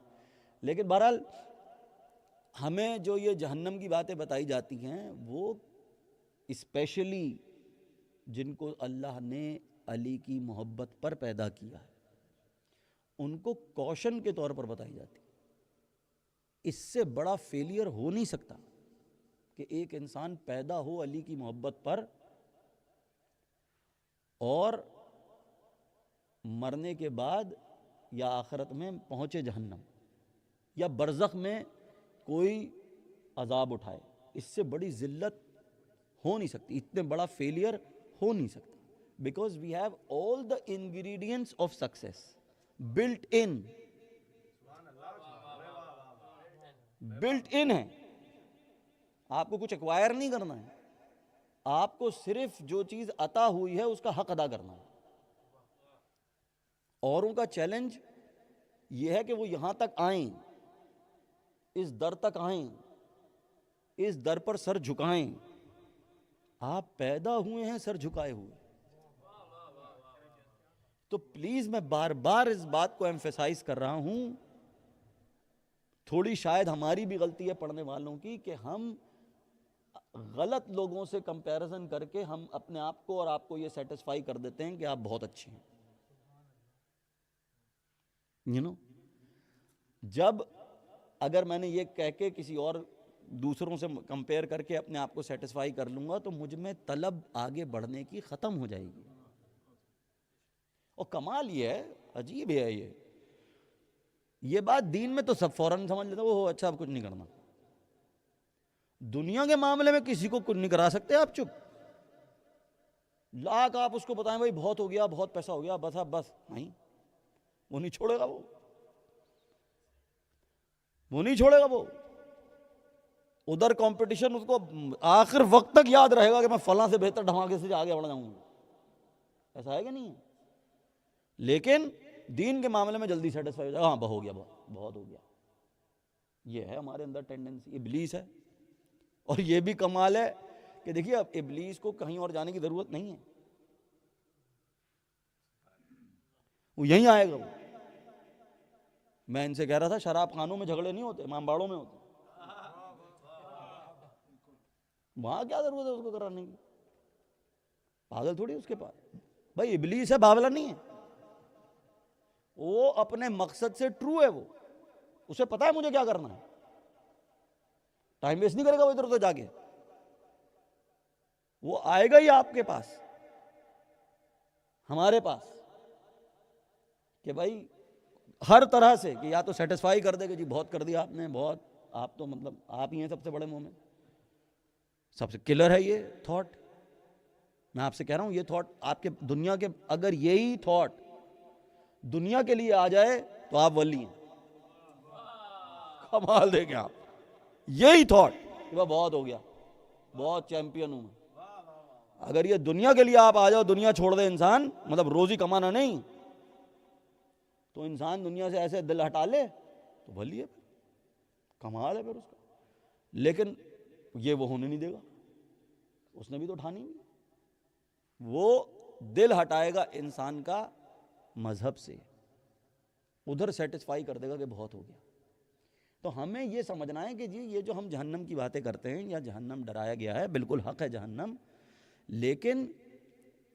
لیکن بہرحال ہمیں جو یہ جہنم کی باتیں بتائی جاتی ہیں، وہ اسپیشلی جن کو اللہ نے علی کی محبت پر پیدا کیا ہے، ان کو کوشن کے طور پر بتائی جاتی۔ اس سے بڑا فیلئر ہو نہیں سکتا کہ ایک انسان پیدا ہو علی کی محبت پر اور مرنے کے بعد یا آخرت میں پہنچے جہنم یا برزخ میں کوئی عذاب اٹھائے۔ اس سے بڑی ذلت ہو نہیں سکتی، اتنے بڑا فیلئر ہو نہیں سکتا، because we have all the ingredients of success built in, built in ہے۔ آپ کو کچھ ایکوائر نہیں کرنا ہے، آپ کو صرف جو چیز عطا ہوئی ہے اس کا حق ادا کرنا ہے۔ اوروں کا چیلنج یہ ہے کہ وہ یہاں تک آئیں، اس در تک آئیں، اس در پر سر جھکائیں۔ آپ پیدا ہوئے ہیں سر جھکائے ہوئے۔ تو پلیز میں بار بار اس بات کو ایمفیسائز کر رہا ہوں، تھوڑی شاید ہماری بھی غلطی ہے پڑھنے والوں کی کہ ہم غلط لوگوں سے کمپیریزن کر کے ہم اپنے آپ کو اور آپ کو یہ سیٹسفائی کر دیتے ہیں کہ آپ بہت اچھے ہیں۔ جب اگر میں نے یہ کہہ کے کسی اور دوسروں سے کمپیئر کر کے اپنے آپ کو سیٹسفائی کر لوں گا تو مجھ میں طلب آگے بڑھنے کی ختم ہو جائے گی۔ اور کمال یہ ہے، عجیب ہے یہ بات دین میں تو سب فوراً سمجھ لیتے وہ اچھا اب کچھ نہیں کرنا، دنیا کے معاملے میں کسی کو کچھ نہیں کرا سکتے آپ، چپ لاکھ آپ اس کو بتائیں بھائی بہت ہو گیا، بہت پیسہ ہو گیا، بس اب بس نہیں، وہ نہیں چھوڑے گا، وہ نہیں چھوڑے گا۔ وہ ادھر کمپٹیشن اس کو آخر وقت تک یاد رہے گا کہ میں فلاں سے بہتر دھماکے سے آگے بڑھ جاؤں گا، ایسا ہے کہ نہیں ہے؟ لیکن دین کے معاملے میں جلدی سیٹسفائی ہو جائے، ہاں ہو گیا، بہت ہو گیا۔ یہ ہے ہمارے اندر ٹینڈنسی، ابلیس ہے۔ اور یہ بھی کمال ہے کہ دیکھیے اب ابلیس کو کہیں اور جانے کی ضرورت نہیں ہے، وہ یہیں آئے گا۔ میں ان سے کہہ رہا تھا شراب خانوں میں جھگڑے نہیں ہوتے، امام باڑوں میں ہوتے، وہاں کیا ضرورت ہے اس کو کرانے کی؟ پاگل تھوڑی اس کے پاس، بھائی ابلیس ہے، باولا نہیں ہے، وہ اپنے مقصد سے ٹرو ہے، وہ اسے پتا ہے مجھے کیا کرنا ہے، ٹائم ویسٹ نہیں کرے گا وہ ادھر ادھر جا کے، وہ آئے گا ہی آپ کے پاس، ہمارے پاس، کہ بھائی ہر طرح سے کہ یا تو سیٹسفائی کر دے کہ جی بہت کر دیا آپ نے، بہت، آپ تو مطلب آپ ہی ہیں سب سے بڑے مومن، سب سے کلر ہے یہ تھاٹ۔ میں آپ سے کہہ رہا ہوں یہ تھاٹ آپ کے دنیا کے، اگر یہی تھاٹ دنیا کے لیے آ جائے تو آپ ولی ہیں، کمال دیں گے آپ، یہی تھاٹ کہ بہت ہو گیا، بہت چیمپئن ہوں میں، اگر یہ دنیا کے لیے آپ آ جاؤ، دنیا چھوڑ دے انسان، مطلب روزی کمانا نہیں، تو انسان دنیا سے ایسے دل ہٹا لے تو بھلی ہے، کمال ہے پھر اس کا، لیکن یہ وہ ہونے نہیں دے گا، اس نے بھی تو اٹھانی ہے، وہ دل ہٹائے گا انسان کا مذہب سے، ادھر سیٹسفائی کر دے گا کہ بہت ہو گیا۔ تو ہمیں یہ سمجھنا ہے کہ جی یہ جو ہم جہنم کی باتیں کرتے ہیں یا جہنم ڈرایا گیا ہے، بالکل حق ہے جہنم، لیکن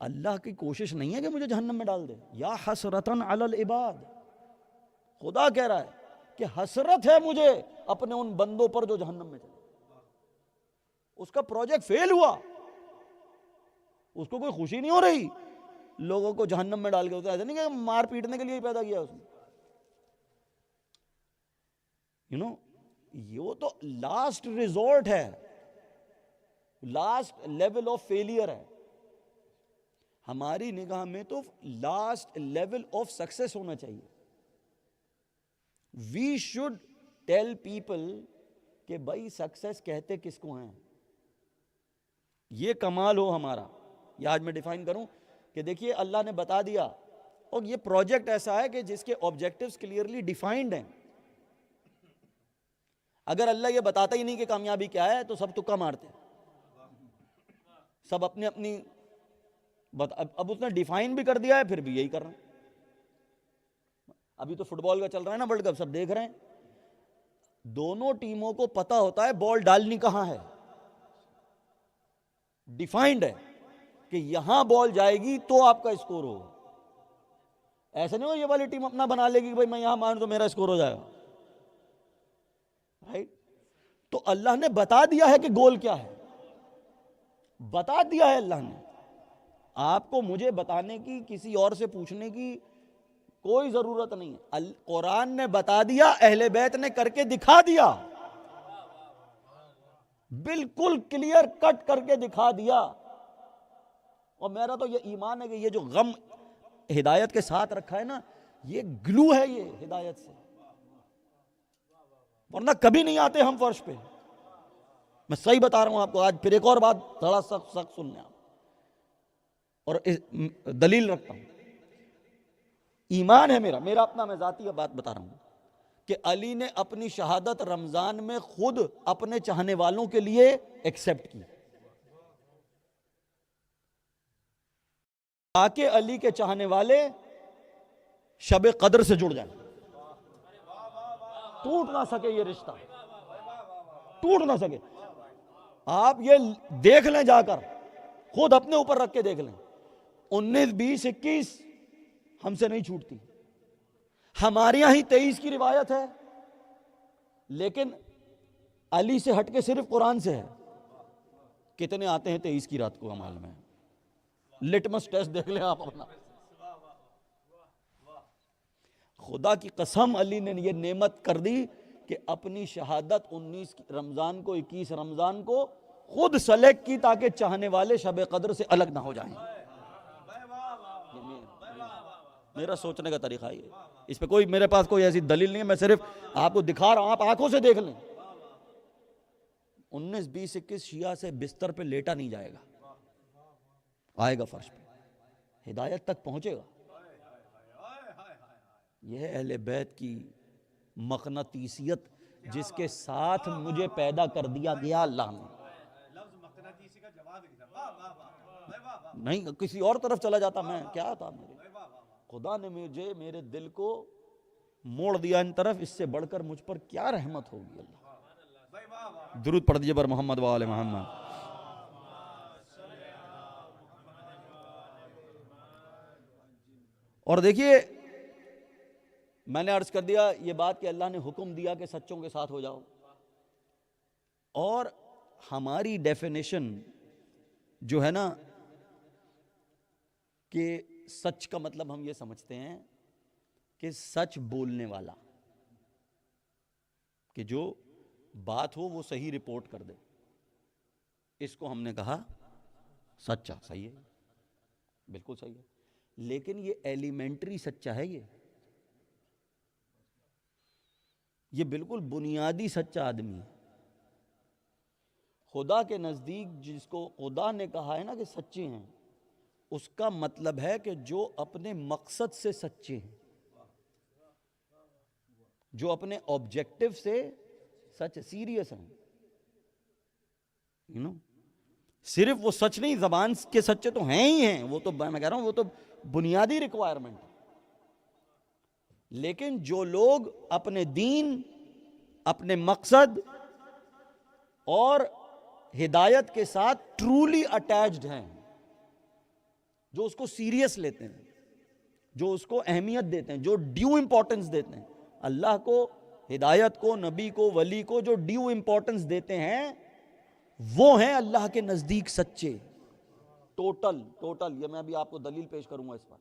اللہ کی کوشش نہیں ہے کہ مجھے جہنم میں ڈال دے، یا حسرتن علی العباد، خدا کہہ رہا ہے کہ حسرت ہے مجھے اپنے ان بندوں پر جو جہنم میں چلے، اس کا پروجیکٹ فیل ہوا، اس کو کوئی خوشی نہیں ہو رہی لوگوں کو جہنم میں ڈال کے، ہوتا ایسا نہیں کہ مار پیٹنے کے لیے ہی پیدا کیا اس نے، یہ تو لاسٹ ریزورٹ ہے، لاسٹ لیول آف فیلئر ہے، ہماری نگاہ میں تو لاسٹ لیول آف سکسیس ہونا چاہیے۔ وی شوڈ ٹیل پیپل کہ بھائی سکسیس کہتے کس کو ہیں، یہ کمال ہو ہمارا۔ یہ آج میں ڈیفائن کروں کہ دیکھیے اللہ نے بتا دیا، اور یہ پروجیکٹ ایسا ہے کہ جس کے آبجیکٹیوز کلیئرلی ڈیفائنڈ ہیں، اگر اللہ یہ بتاتا ہی نہیں کہ کامیابی کیا ہے تو سب تکا مارتے، سب اپنی اپنی، اب اس نے ڈیفائن بھی کر دیا ہے پھر بھی یہی کر رہے ہیں۔ ابھی تو فٹ بال کا چل رہا ہے نا ورلڈ کپ، سب دیکھ رہے ہیں، دونوں ٹیموں کو پتا ہوتا ہے بال ڈالنی کہاں ہے، ڈیفائنڈ ہے کہ یہاں بال جائے گی تو آپ کا اسکور ہوگا، ایسا نہیں ہو یہ والی ٹیم اپنا بنا لے گی کہ بھائی میں یہاں ماروں تو میرا اسکور ہو جائے گا، رائٹ؟ تو اللہ نے بتا دیا ہے کہ گول کیا ہے، بتا دیا ہے اللہ نے، آپ کو مجھے بتانے کی، کسی اور سے پوچھنے کی کوئی ضرورت نہیں ہے، قرآن نے بتا دیا، اہل بیت نے کر کے دکھا دیا، بالکل کلیئر کٹ کر کے دکھا دیا۔ اور میرا تو یہ ایمان ہے کہ یہ جو غم ہدایت کے ساتھ رکھا ہے نا، یہ گلو ہے یہ ہدایت سے، ورنہ کبھی نہیں آتے ہم فرش پہ۔ میں صحیح بتا رہا ہوں آپ کو، آج پھر ایک اور بات تھوڑا سخت سننے آپ، اور دلیل رکھتا ہوں، ایمان ہے میرا اپنا، میں ذاتی بات بتا رہا ہوں کہ علی نے اپنی شہادت رمضان میں خود اپنے چاہنے والوں کے لیے ایکسپٹ کی، تاکہ علی کے چاہنے والے شب قدر سے جڑ جائیں، ٹوٹ نہ سکے یہ رشتہ، ٹوٹ نہ سکے۔ آپ یہ دیکھ لیں، جا کر خود اپنے اوپر رکھ کے دیکھ لیں، 19 20 21 ہم سے نہیں چھوٹتی، ہمارے یہاں ہی 23 کی روایت ہے، لیکن علی سے ہٹ کے صرف قرآن سے ہے، کتنے آتے ہیں 23 کی رات کو عمال میں؟ لٹمس ٹیسٹ دیکھ لیں آپ اپنا۔ خدا کی قسم علی نے یہ نعمت کر دی کہ اپنی شہادت 19 رمضان کو 21 رمضان کو خود سلیکٹ کی، تاکہ چاہنے والے شب قدر سے الگ نہ ہو جائیں۔ میرا سوچنے کا طریقہ ہے، اس پہ کوئی میرے پاس کوئی ایسی دلیل نہیں ہے، میں صرف آپ کو دکھا رہا ہوں، آپ آنکھوں سے دیکھ لیں۔ 19 20 21 شیعہ سے بستر پہ لیٹا نہیں جائے گا، آئے گا فرش پہ، ہدایت تک پہنچے گا۔ یہ ہے اہل بیت کی مقناطیسیت، جس کے ساتھ مجھے پیدا کر دیا گیا اللہ نے۔ نہیں کسی اور طرف چلا جاتا میں، کیا تھا میرے، خدا نے مجھے، میرے دل کو موڑ دیا ان طرف، اس سے بڑھ کر مجھ پر کیا رحمت ہوگی اللہ۔ درود پڑھ دیجئے بر محمد و آل محمد۔ اور دیکھیے میں نے عرض کر دیا یہ بات کہ اللہ نے حکم دیا کہ سچوں کے ساتھ ہو جاؤ، اور ہماری ڈیفینیشن جو ہے نا کہ سچ کا مطلب ہم یہ سمجھتے ہیں کہ سچ بولنے والا، کہ جو بات ہو وہ صحیح رپورٹ کر دے، اس کو ہم نے کہا سچا. صحیح ہے، بالکل صحیح ہے، لیکن یہ ایلیمنٹری سچا ہے، یہ بالکل بنیادی سچا آدمی ہے. خدا کے نزدیک جس کو خدا نے کہا ہے نا کہ سچے ہیں، اس کا مطلب ہے کہ جو اپنے مقصد سے سچے ہیں، جو اپنے آبجیکٹو سے سچ سیریس ہیں. صرف وہ سچ نہیں، زبان کے سچے تو ہیں ہی ہیں، وہ تو میں کہہ رہا ہوں وہ تو بنیادی ریکوائرمنٹ ہے. لیکن جو لوگ اپنے دین، اپنے مقصد اور ہدایت کے ساتھ ٹرولی اٹیچڈ ہیں، جو اس کو سیریس لیتے ہیں، جو اس کو اہمیت دیتے ہیں، جو ڈیو امپورٹنس دیتے ہیں، اللہ کو، ہدایت کو، نبی کو، ولی کو جو ڈیو امپورٹنس دیتے ہیں، وہ ہیں اللہ کے نزدیک سچے. ٹوٹل یہ میں ابھی آپ کو دلیل پیش کروں گا اس پر.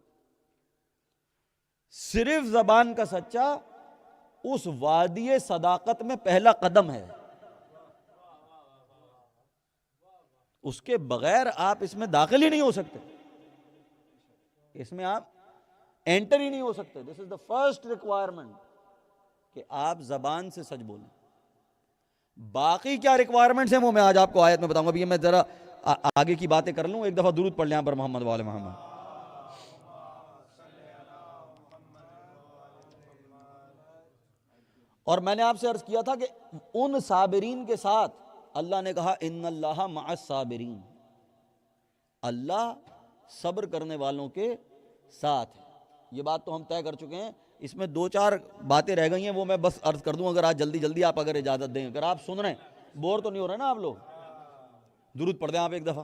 صرف زبان کا سچا اس وادی صداقت میں پہلا قدم ہے، اس کے بغیر آپ اس میں داخل ہی نہیں ہو سکتے، اس میں آپ انٹر ہی نہیں ہو سکتے. دس از دا فرسٹ ریکوائرمنٹ کہ آپ زبان سے سچ بولیں. باقی کیا ریکوائرمنٹس ہیں وہ میں آج آپ کو آیت میں بتاؤں گا. ابھی میں ذرا آگے کی باتیں کر لوں، ایک دفعہ درود پڑھ لیں یہاں پر محمد وآل محمد. اور میں نے آپ سے عرض کیا تھا کہ ان صابرین کے ساتھ اللہ نے کہا ان اللہ مع الصابرین، اللہ صبر کرنے والوں کے ساتھ ہے. یہ بات تو ہم طے کر چکے ہیں. اس میں 2-4 باتیں رہ گئی ہیں، وہ میں بس عرض کر دوں اگر آج جلدی آپ اگر اجازت دیں. اگر آپ سن رہے ہیں، بور تو نہیں ہو رہے نا آپ لوگ؟ درود پڑھ دیں آپ ایک دفعہ.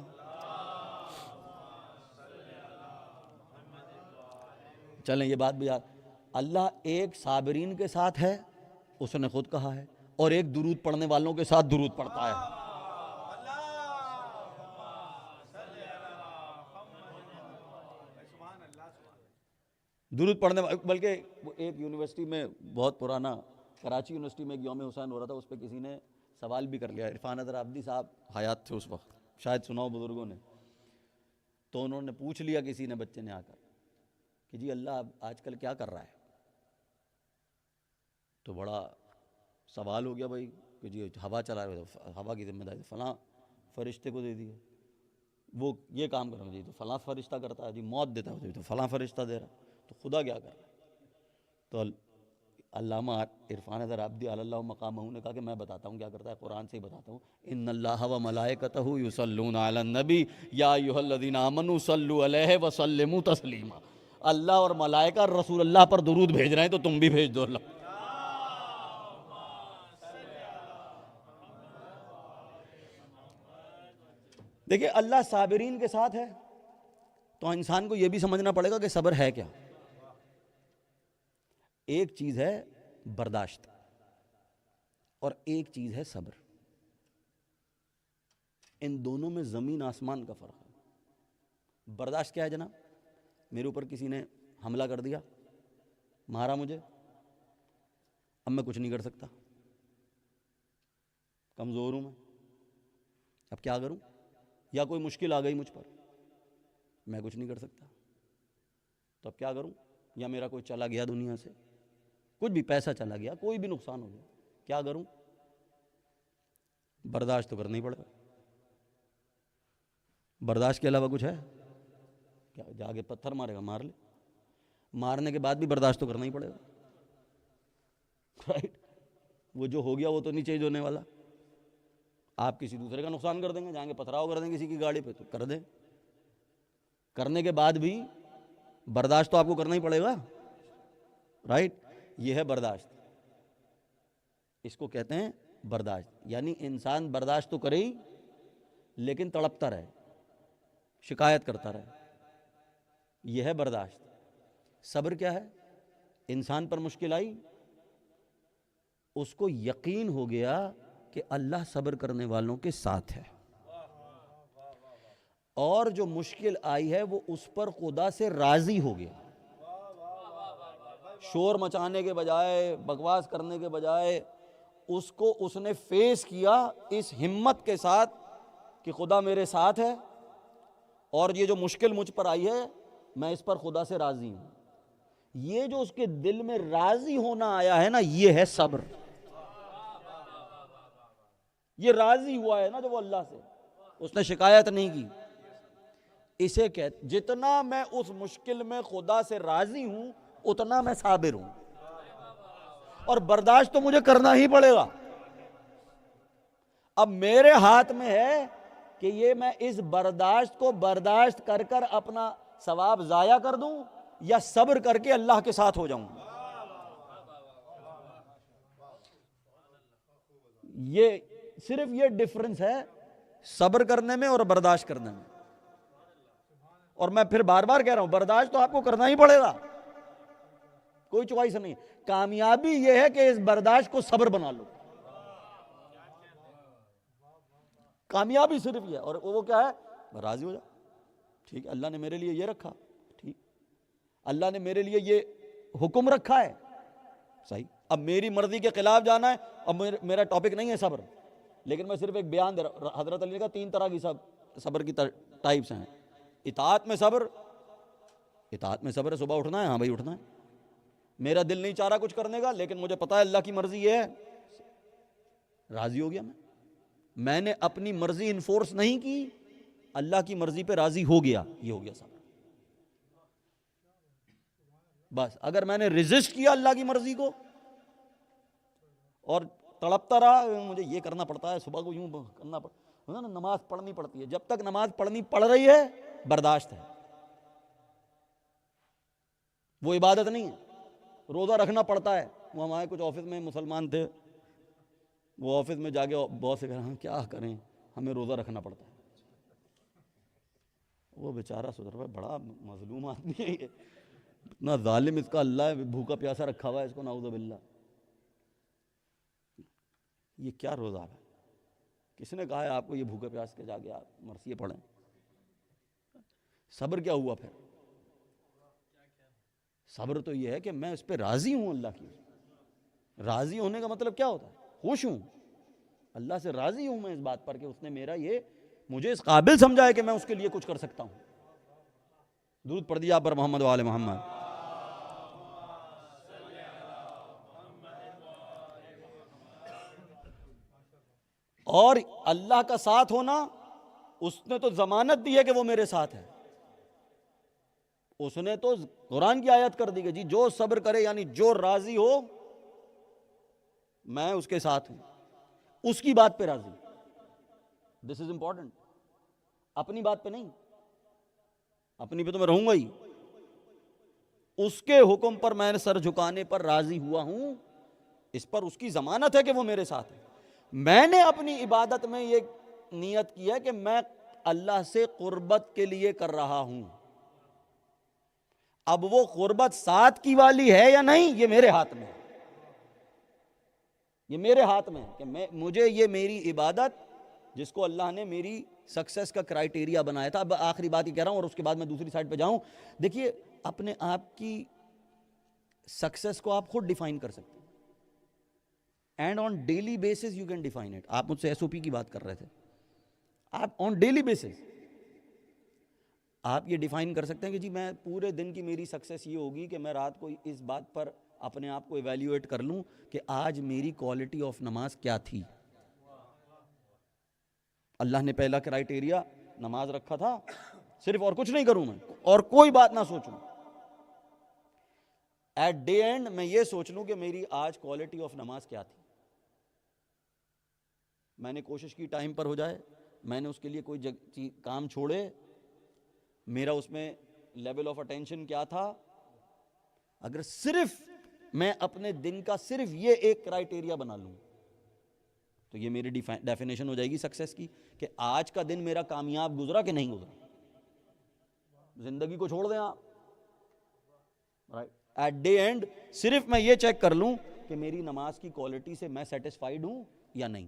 چلیں یہ بات بھی یاد، اللہ ایک صابرین کے ساتھ ہے، اس نے خود کہا ہے، اور ایک درود پڑھنے والوں کے ساتھ درود پڑھتا ہے. درود پڑھنے، بلکہ ایک یونیورسٹی میں بہت پرانا، کراچی یونیورسٹی میں ایک یوم حسین ہو رہا تھا، اس پہ کسی نے سوال بھی کر لیا. عرفان حضرت عابدی صاحب حیات تھے اس وقت، شاید سناؤ بزرگوں نے. تو انہوں نے پوچھ لیا کسی نے، بچے نے آ کر کہ جی اللہ آج کل کیا کر رہا ہے؟ تو بڑا سوال ہو گیا بھائی کہ جی ہوا چلا رہا ہے، ہوا کی ذمہ داری فلاں فرشتے کو دے دی ہے، وہ یہ کام کر رہا ہے جی تو فلاں فرشتہ کرتا ہے، جی موت دیتا ہے تو فلاں فرشتہ دے رہا ہے، تو خدا کیا کر رہا ہے؟ تو علامہ عرفان حضرت عابدی علی اللہ مقامہ نے کہا کہ میں بتاتا ہوں کیا کرتا ہے، قرآن سے ہی بتاتا ہوں. ان اللہ و ملائکتہ یصلون علی النبی یا ایھا الذین آمنوا صلوا علیہ وسلموا تسلیما. اللہ اور ملائکہ رسول اللہ پر درود بھیج رہے ہیں تو تم بھی بھیج دو. اللہ دیکھیں اللہ صابرین کے ساتھ ہے، تو انسان کو یہ بھی سمجھنا پڑے گا کہ صبر ہے کیا. ایک چیز ہے برداشت اور ایک چیز ہے صبر. ان دونوں میں زمین آسمان کا فرق ہے. برداشت کیا ہے جناب؟ میرے اوپر کسی نے حملہ کر دیا، مارا مجھے، اب میں کچھ نہیں کر سکتا، کمزور ہوں اب کیا کروں؟ یا کوئی مشکل آ گئی مجھ پر، میں کچھ نہیں کر سکتا، تو اب کیا کروں؟ یا میرا کوئی چلا گیا دنیا سے، کچھ بھی پیسہ چلا گیا، کوئی بھی نقصان ہو گیا، کیا کروں؟ برداشت تو کرنا ہی پڑے گا. برداشت کے علاوہ کچھ ہے کیا؟ جا کے پتھر مارے گا، مار لے، مارنے کے بعد بھی برداشت تو کرنا ہی پڑے گا، رائٹ؟ وہ جو ہو گیا وہ تو نہیں چینج ہونے والا. آپ کسی دوسرے کا نقصان کر دیں گے، جائیں گے پتھراؤ کر دیں گے کسی کی گاڑی پہ، تو کر دیں. کرنے کے بعد بھی برداشت تو آپ کو کرنا ہی پڑے گا، رائٹ؟ یہ ہے برداشت، اس کو کہتے ہیں برداشت. یعنی انسان برداشت تو کرے ہی لیکن تڑپتا رہے، شکایت کرتا رہے، یہ ہے برداشت. صبر کیا ہے؟ انسان پر مشکل آئی، اس کو یقین ہو گیا کہ اللہ صبر کرنے والوں کے ساتھ ہے، اور جو مشکل آئی ہے وہ اس پر خدا سے راضی ہو گیا۔ شور مچانے کے بجائے، بکواس کرنے کے بجائے، اس کو اس نے فیس کیا اس ہمت کے ساتھ کہ خدا میرے ساتھ ہے، اور یہ جو مشکل مجھ پر آئی ہے میں اس پر خدا سے راضی ہوں۔ یہ جو اس کے دل میں راضی ہونا آیا ہے نا، یہ ہے صبر۔ یہ راضی ہوا ہے نا جو وہ اللہ سے، اس نے شکایت نہیں کی۔ اسے جتنا میں اس مشکل میں خدا سے راضی ہوں اتنا میں صابر ہوں، اور برداشت تو مجھے کرنا ہی پڑے گا۔ اب میرے ہاتھ میں ہے کہ یہ میں اس برداشت کو برداشت کر کر اپنا ثواب ضائع کر دوں یا صبر کر کے اللہ کے ساتھ ہو جاؤں۔ یہ صرف یہ ڈفرنس ہے صبر کرنے میں اور برداشت کرنے میں۔ اور میں پھر بار بار کہہ رہا ہوں، برداشت تو آپ کو کرنا ہی پڑے گا، کوئی چوائس نہیں۔ کامیابی یہ ہے کہ اس برداشت کو صبر بنا لو، کامیابی صرف یہ ہے۔ اور وہ کیا ہے؟ راضی ہو جا، ٹھیک ہے، اللہ نے میرے لیے یہ رکھا، ٹھیک، اللہ نے میرے لیے یہ حکم رکھا ہے، صحیح۔ اب میری مرضی کے خلاف جانا ہے، اب میرا ٹاپک نہیں ہے صبر، لیکن میں صرف ایک بیان دے رہا ہوں۔ حضرت علی نے کہا 3 طرح کی صبر کی ٹائپس ہیں۔ اطاعت میں صبر، اطاعت میں صبر ہے، صبح اٹھنا ہے، ہاں بھائی اٹھنا ہے، میرا دل نہیں چاہ رہا کچھ کرنے کا، لیکن مجھے پتا ہے اللہ کی مرضی یہ ہے، راضی ہو گیا میں نے اپنی مرضی انفورس نہیں کی، اللہ کی مرضی پہ راضی ہو گیا، یہ ہو گیا صبر۔ بس اگر میں نے ریزسٹ کیا اللہ کی مرضی کو اور تڑپتا رہا، مجھے یہ کرنا پڑتا ہے، صبح کو یوں کرنا پڑتا ہے نا، نماز پڑھنی پڑتی ہے، جب تک نماز پڑھ رہی ہے برداشت ہے، وہ عبادت نہیں ہے۔ روزہ رکھنا پڑتا ہے، وہ ہمارے کچھ آفس میں مسلمان تھے، وہ آفس میں جا کے باس سے کہہ رہے ہیں کیا کریں، ہمیں روزہ رکھنا پڑتا ہے۔ وہ بیچارہ سوچ رہا ہے بڑا مظلوم آدمی ہے یہ، اتنا ظالم، اس کا اللہ بھوکا پیاسا رکھا ہوا ہے اس کو، نعوذ باللہ، یہ کیا روزہ ہے؟ کس نے کہا ہے آپ کو یہ بھوکا پیاس کے جا کے آپ مرثیے پڑھیں؟ صبر کیا ہوا پھر؟ صبر تو یہ ہے کہ میں اس پہ راضی ہوں اللہ کی۔ راضی ہونے کا مطلب کیا ہوتا ہے؟ خوش ہوں، اللہ سے راضی ہوں میں اس بات پر کہ اس نے میرا یہ مجھے اس قابل سمجھا ہے کہ میں اس کے لیے کچھ کر سکتا ہوں۔ درود پڑھ دیا پر محمد و آل محمد۔ اور اللہ کا ساتھ ہونا، اس نے تو ضمانت دی ہے کہ وہ میرے ساتھ ہے، اس نے تو قرآن کی آیت کر دی کہ جی جو صبر کرے، یعنی جو راضی ہو میں اس کے ساتھ ہوں، اس کی بات پہ راضی۔ دس از امپورٹنٹ، اپنی بات پہ نہیں، اپنی پہ تو میں رہوں گا ہی، اس کے حکم پر میں نے سر جھکانے پر راضی ہوا ہوں، اس پر اس کی ضمانت ہے کہ وہ میرے ساتھ ہے۔ میں نے اپنی عبادت میں یہ نیت کی ہے کہ میں اللہ سے قربت کے لیے کر رہا ہوں، اب وہ قربت ساتھ کی والی ہے یا نہیں یہ میرے ہاتھ میں ہے، یہ میرے ہاتھ میں ہے کہ مجھے یہ میری عبادت جس کو اللہ نے میری سکسیس کا کرائیٹیریا بنایا تھا۔ اب آخری بات یہ کہہ رہا ہوں اور اس کے بعد میں دوسری سائڈ پہ جاؤں۔ دیکھیے اپنے آپ کی سکسیس کو آپ خود ڈیفائن کر سکتے ہیں، and on daily basis you can define it. آپ مجھ سے ایس او پی کی بات کر رہے تھے، آپ آن ڈیلی بیسس آپ یہ ڈیفائن کر سکتے ہیں کہ جی میں پورے دن کی میری سکسیس یہ ہوگی کہ میں رات کو اس بات پر اپنے آپ کو ایویلیویٹ کر لوں کہ آج میری کوالٹی آف نماز کیا تھی۔ اللہ نے پہلا کرائیٹیریا نماز رکھا تھا، صرف اور کچھ نہیں کروں میں، اور کوئی بات نہ سوچوں، ایٹ ڈے اینڈ میں یہ سوچ لوں کہ میری آج کوالٹی آف نماز کیا تھی۔ میں نے کوشش کی ٹائم پر ہو جائے، میں نے اس کے لیے کوئی کام چھوڑے، میرا اس میں لیول آف اٹینشن کیا تھا۔ اگر صرف میں اپنے دن کا صرف یہ ایک کرائیٹیریا بنا لوں تو یہ میری ڈیفینیشن ہو جائے گی سکسیس کی، کہ آج کا دن میرا کامیاب گزرا کہ نہیں گزرا۔ زندگی کو چھوڑ دیں آپ، ایٹ ڈے اینڈ صرف میں یہ چیک کر لوں کہ میری نماز کی کوالٹی سے میں سیٹسفائیڈ ہوں یا نہیں،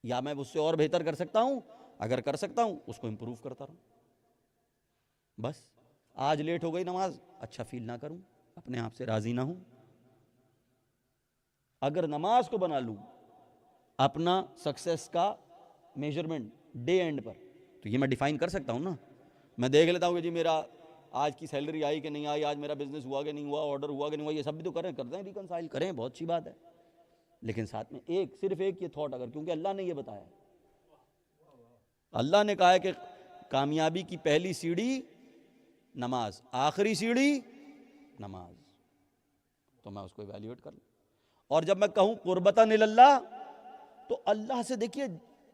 یا میں اس سے اور بہتر کر سکتا ہوں، اگر کر سکتا ہوں اس کو امپروو کرتا رہوں. بس آج لیٹ ہو گئی نماز، اچھا فیل نہ کروں، اپنے آپ سے راضی نہ ہوں. اگر نماز کو بنا لوں اپنا سکسیس کا میجرمنٹ ڈے اینڈ پر، تو یہ میں ڈیفائن کر سکتا ہوں نا. میں دیکھ لیتا ہوں کہ جی میرا آج کی سیلری آئی کہ نہیں آئی، آج میرا بزنس ہوا کہ نہیں ہوا، آرڈر ہوا کہ نہیں ہوا، یہ سب بھی تو کرتے ہیں، ریکنسائل کریں، بہت اچھی بات ہے. لیکن ساتھ میں صرف ایک یہ تھاٹ، اگر کیونکہ اللہ نے یہ بتایا، اللہ نے کہا ہے کہ کامیابی کی پہلی سیڑھی نماز، آخری سیڑھی نماز، تو میں اس کو ایویلیویٹ کر لوں. اور جب میں کہوں قربتاً اللہ، تو اللہ سے دیکھیے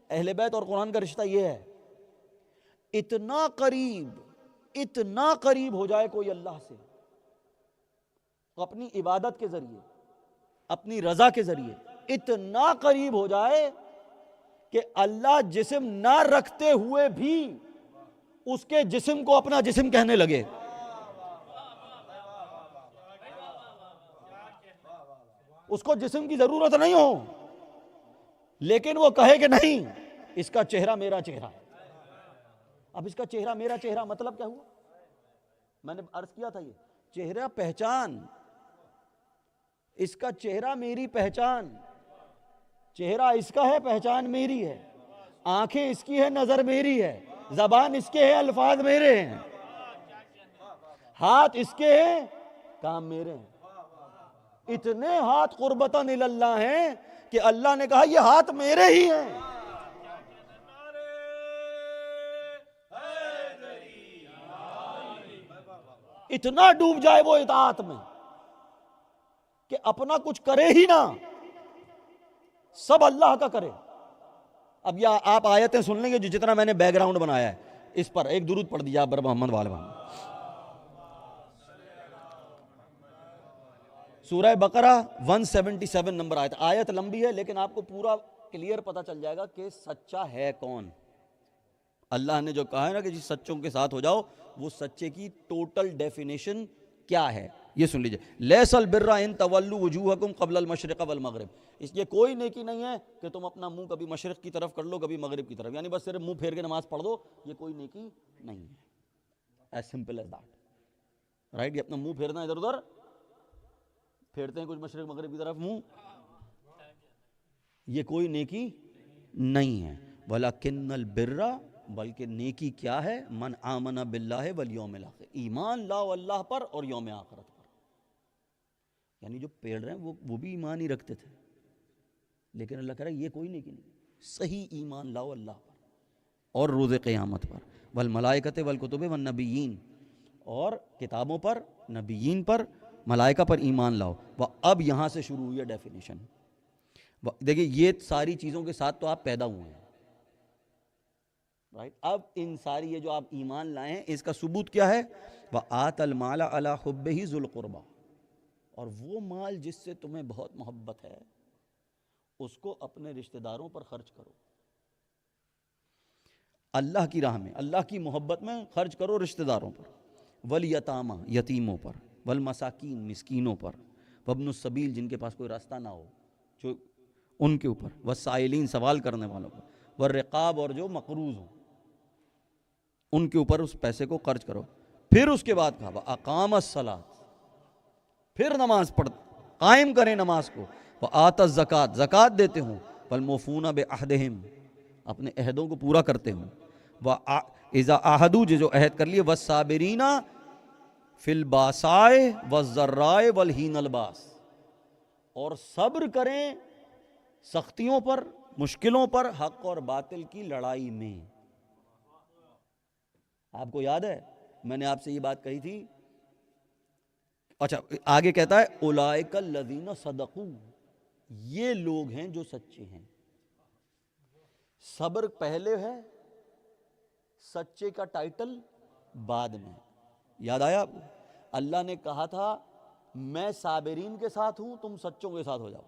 اہل بیت اور قرآن کا رشتہ یہ ہے، اتنا قریب ہو جائے کوئی اللہ سے اپنی عبادت کے ذریعے، اپنی رضا کے ذریعے، اتنا قریب ہو جائے کہ اللہ جسم نہ رکھتے ہوئے بھی اس کے جسم کو اپنا جسم کہنے لگے. اس کو جسم کی ضرورت نہیں ہو، لیکن وہ کہے کہ نہیں، اس کا چہرہ میرا چہرہ ہے. اب اس کا چہرہ میرا چہرہ مطلب کیا ہوا؟ میں نے عرض کیا تھا، یہ چہرہ پہچان، اس کا چہرہ میری پہچان، چہرہ اس کا ہے، پہچان میری ہے، آنکھیں اس کی ہے، نظر میری ہے، زبان اس کے ہے، الفاظ میرے ہیں، ہاتھ اس کے ہیں، کام میرے ہیں. اتنے ہاتھ قربتاً اللہ ہیں کہ اللہ نے کہا یہ ہاتھ میرے ہی ہیں. اتنا ڈوب جائے وہ اطاعت میں کہ اپنا کچھ کرے ہی نہ، سب اللہ کا کرے. اب یا آپ آیتیں سن لیں گے جتنا میں نے بیک گراؤنڈ بنایا ہے، اس پر ایک درود پڑھ دیا بر محمد وال محمد. سورہ بقرہ 177 نمبر آیت. آیت لمبی ہے لیکن آپ کو پورا کلیئر پتا چل جائے گا کہ سچا ہے کون. اللہ نے جو کہا ہے نا کہ جی سچوں کے ساتھ ہو جاؤ، وہ سچے کی ٹوٹل ڈیفینیشن کیا ہے یہ سن لیجئے. لیس البر ان تولوا وجوہکم قبل المشرق والمغرب. اس لیے کوئی نیکی نہیں ہے کہ تم اپنا منہ کبھی مشرق کی طرف کر لو کبھی مغرب کی طرف، یعنی بس صرف منہ پھیر کے نماز پڑھ دو، یہ کوئی نیکی نہیں ہے. As simple as that, right. یہ اپنا منہ پھیرنا ادھر ادھر پھیرتے ہیں کچھ مشرق مغرب کی طرف منہ، یہ کوئی نیکی نہیں ہے. وَلَكِنَّ الْبِرَّ، بلکہ نیکی کیا ہے، من آمن باللہ والیوم الاخر، ایمان لاؤ اللہ پر اور یوم آخرت پر. یعنی جو پیڑ رہے ہیں وہ بھی ایمان ہی رکھتے تھے، لیکن اللہ کہہ رہا ہے یہ کوئی نیکی نہیں، صحیح ایمان لاؤ اللہ پر اور روز قیامت پر، والملائکۃ والکتب والنبیین، اور کتابوں پر، نبیین پر، ملائکہ پر ایمان لاؤ. اب یہاں سے شروع ہوئی ہے ڈیفینیشن. دیکھیں یہ ساری چیزوں کے ساتھ تو آپ پیدا ہوئے ہیں، رائٹ. اب ان ساری یہ جو آپ ایمان لائے ہیں اس کا ثبوت کیا ہے؟ وَآتَ الْمَالَ عَلَى حُبِّهِ ذُو الْقُرْبَى، اور وہ مال جس سے تمہیں بہت محبت ہے اس کو اپنے رشتہ داروں پر خرچ کرو. اللہ کی راہ میں، اللہ کی محبت میں خرچ کرو رشتہ داروں پر. وَالْيَتَامَى، یتیموں پر. وَالْمَسَاكِينَ، مسکینوں پر. وَابْنُ السَّبِيلِ، جن کے پاس کوئی راستہ نہ ہو، جو ان کے اوپر. وَالسَّائِلِينَ، سوال کرنے والوں پر. وَالرِّقَابِ، اور جو مقروض ہوں ان کے اوپر اس پیسے کو خرچ کرو. پھر اس کے بعد کہا وَأَقَامَ الصَّلَاةَ، پھر نماز پڑھ قائم کریں نماز کو. وَآتَ الزَّكَاةَ، زکوٰۃ دیتے ہوں. وَالْمُوفُونَ بِعَهْدِهِمْ، اپنے عہدوں کو پورا کرتے ہوں. وَإِذَا عَاهَدُوا، جو عہد کر لیے. وَالصَّابِرِينَ فِي الْبَأْسَاءِ وَالضَّرَّاءِ وَالْحِينِ الْبَأْسِ، اور صبر کریں سختیوں پر، مشکلوں پر، حق اور باطل کی لڑائی میں. آپ کو یاد ہے میں نے آپ سے یہ بات کہی تھی. اچھا آگے کہتا ہے اولئک الذین صدقوا، یہ لوگ ہیں جو سچے ہیں. صبر پہلے ہے، سچے کا ٹائٹل بعد میں. یاد آیا آپ کو؟ اللہ نے کہا تھا میں صابرین کے ساتھ ہوں، تم سچوں کے ساتھ ہو جاؤ.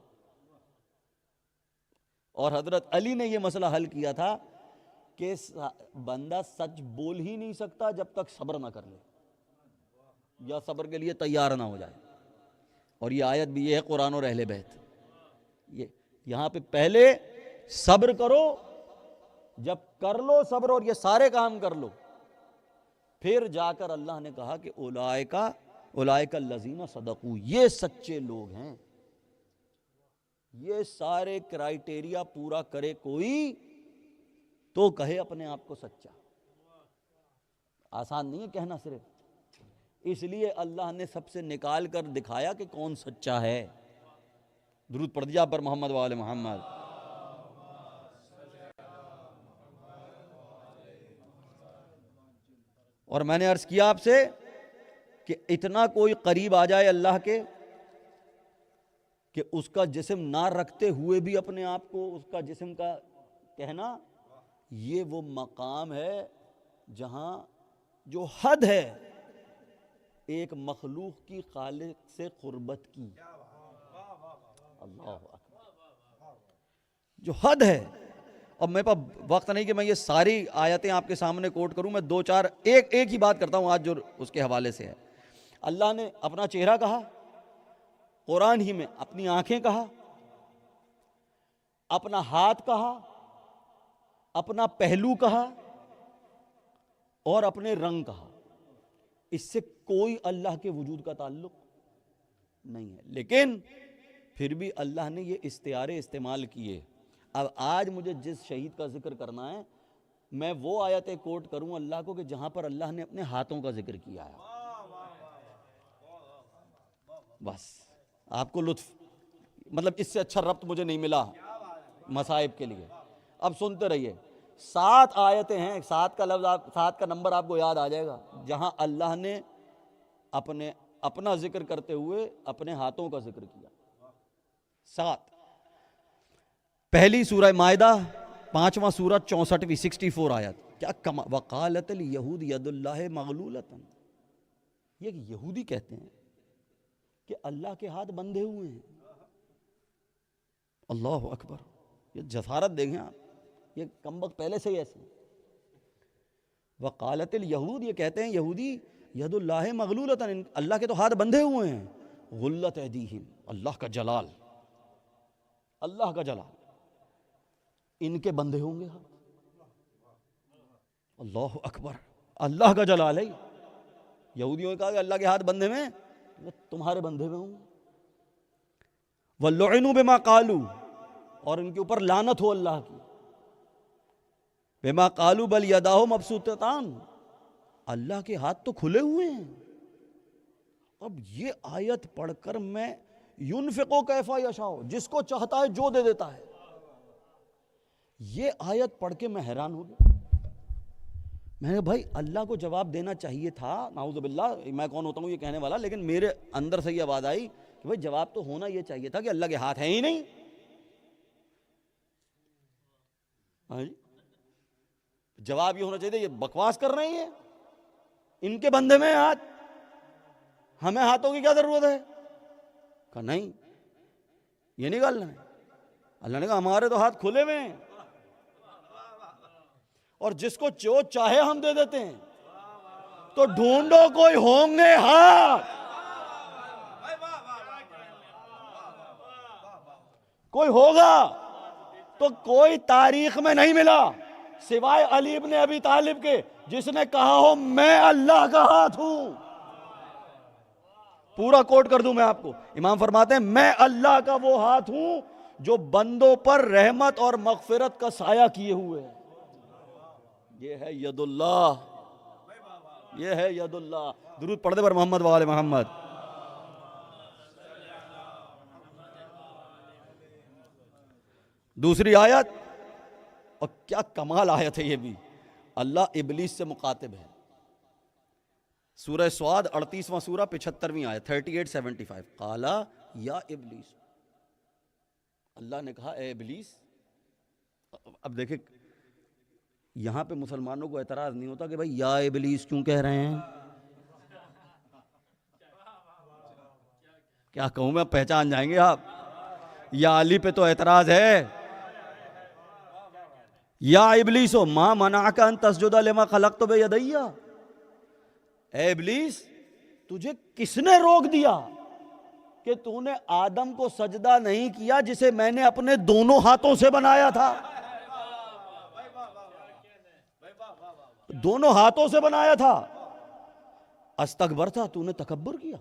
اور حضرت علی نے یہ مسئلہ حل کیا تھا کہ بندہ سچ بول ہی نہیں سکتا جب تک صبر نہ کر لے. یا صبر کے لیے تیار نہ ہو جائے. اور یہ آیت بھی یہ ہے قرآن اور اہل بیت. یہ یہاں پہ پہلے صبر کرو، جب کر لو صبر اور یہ سارے کام کر لو، پھر جا کر اللہ نے کہا کہ اولئک الذین صدقوا، یہ سچے لوگ ہیں. یہ سارے کرائیٹیریا پورا کرے کوئی تو کہے اپنے آپ کو سچا. آسان نہیں ہے کہنا صرف، اس لیے اللہ نے سب سے نکال کر دکھایا کہ کون سچا ہے. درود پڑھ دیا پر محمد وآل محمد. اور میں نے عرض کیا آپ سے کہ اتنا کوئی قریب آ جائے اللہ کے کہ اس کا جسم نہ رکھتے ہوئے بھی اپنے آپ کو اس کا جسم کا کہنا، یہ وہ مقام ہے جہاں جو حد ہے ایک مخلوق کی خالق سے قربت کی. اللہ اکبر، جو حد ہے. اب میرے پاس وقت نہیں کہ میں یہ ساری آیتیں آپ کے سامنے کوٹ کروں، میں دو چار ایک ہی بات کرتا ہوں آج جو اس کے حوالے سے ہے. اللہ نے اپنا چہرہ کہا قرآن ہی میں، اپنی آنکھیں کہا، اپنا ہاتھ کہا، اپنا پہلو کہا اور اپنے رنگ کہا. اس سے کوئی اللہ کے وجود کا تعلق نہیں ہے، لیکن پھر بھی اللہ نے یہ استعارے استعمال کیے. اب آج مجھے جس شہید کا ذکر کرنا ہے، میں وہ آیتیں کوٹ کروں اللہ کو کہ جہاں پر اللہ نے اپنے ہاتھوں کا ذکر کیا ہے. بس آپ کو لطف، مطلب اس سے اچھا ربط مجھے نہیں ملا مصائب کے لیے. اب سنتے رہیے. 7 آیتیں ہیں، 7 کا لفظ 7 کا نمبر آپ کو یاد آ جائے گا، جہاں اللہ نے اپنا ذکر کرتے ہوئے اپنے ہاتھوں کا ذکر کیا. 7. پہلی سورہ مائدہ 5واں سورہ 64ویں 64 آیت. کیا وقالت الیہود ید اللہ مغلولۃ، یہ یہودی کہتے ہیں کہ اللہ کے ہاتھ بندھے ہوئے ہیں. اللہ اکبر، یہ جسارت دیکھیں آپ، یہ کم وقت پہلے سے ہی ایسے. وقالت الیہود، یہ کہتے ہیں یہودی، ید اللہ مغلولۃ، اللہ کے تو ہاتھ بندھے ہوئے ہیں. غلت ایدیہم، اللہ کا جلال، اللہ کا جلال، ان کے بندھے ہوں گے ہاتھ. اللہ اکبر، اللہ کا جلال ہے. یہودیوں نے کہا کہ اللہ کے ہاتھ بندھے میں، تمہارے بندھے میں ہوں. وَلُعِنُوا بِمَا قَالُوا، اور ان کے اوپر لعنت ہو اللہ کی. بِمَا قَالُوا بَلْ يَدَاهُ مَبْسُوطَتَانِ، اللہ کے ہاتھ تو کھلے ہوئے ہیں. اب یہ آیت پڑھ کر میں يُنْفِقُ كَيْفَ يَشَاءُ، جس کو چاہتا ہے جو دے دیتا ہے. یہ آیت پڑھ کے میں حیران ہو گیا. میں نے بھائی اللہ کو جواب دینا چاہیے تھا، نعوذ باللہ، میں کون ہوتا ہوں یہ کہنے والا، لیکن میرے اندر سے یہ آواز آئی کہ بھائی جواب تو ہونا یہ چاہیے تھا کہ اللہ کے ہاتھ ہیں ہی نہیں. جواب یہ ہونا چاہیے تھا یہ بکواس کر رہے ہیں، ان کے بندے میں ہاتھ، ہمیں ہاتھوں کی کیا ضرورت ہے. کہا نہیں، یہ نہیں گل ہے. اللہ نے کہا ہمارے تو ہاتھ کھلے ہوئے ہیں، اور جس کو جو چاہے ہم دے دیتے ہیں. تو ڈھونڈو کوئی ہوں گے ہاتھ، کوئی ہوگا تو کوئی تاریخ میں نہیں ملا سوائے علی ابن ابی طالب کے، جس نے کہا ہو میں اللہ کا ہاتھ ہوں. پورا کوٹ کر دوں میں آپ کو. امام فرماتے ہیں میں اللہ کا وہ ہاتھ ہوں جو بندوں پر رحمت اور مغفرت کا سایہ کیے ہوئے ہیں. یہ ہے ید اللہ، یہ ہے ید اللہ. درود پڑھ دے پر محمد وآل محمد. دوسری آیت، اور کیا کمال آیت ہے یہ بھی. اللہ ابلیس سے مخاطب ہے. سورہ سواد 38واں سورہ 75ویں آیت 38-75. قالا یا ابلیس، اللہ نے کہا اے ابلیس. اب دیکھیں یہاں پہ مسلمانوں کو اعتراض نہیں ہوتا کہ بھائی یا ابلیس کیوں کہہ رہے ہیں. کیا کہوں میں، پہچان جائیں گے آپ. یا علی پہ تو اعتراض ہے. یا ابلیس ما منعک ان تسجد لما خلقت بیدی، اے ابلیس تجھے کس نے روک دیا کہ تو نے آدم کو سجدہ نہیں کیا جسے میں نے اپنے دونوں ہاتھوں سے بنایا تھا؟ دونوں ہاتھوں سے بنایا تھا. استکبرتا، تو نے تکبر کیا،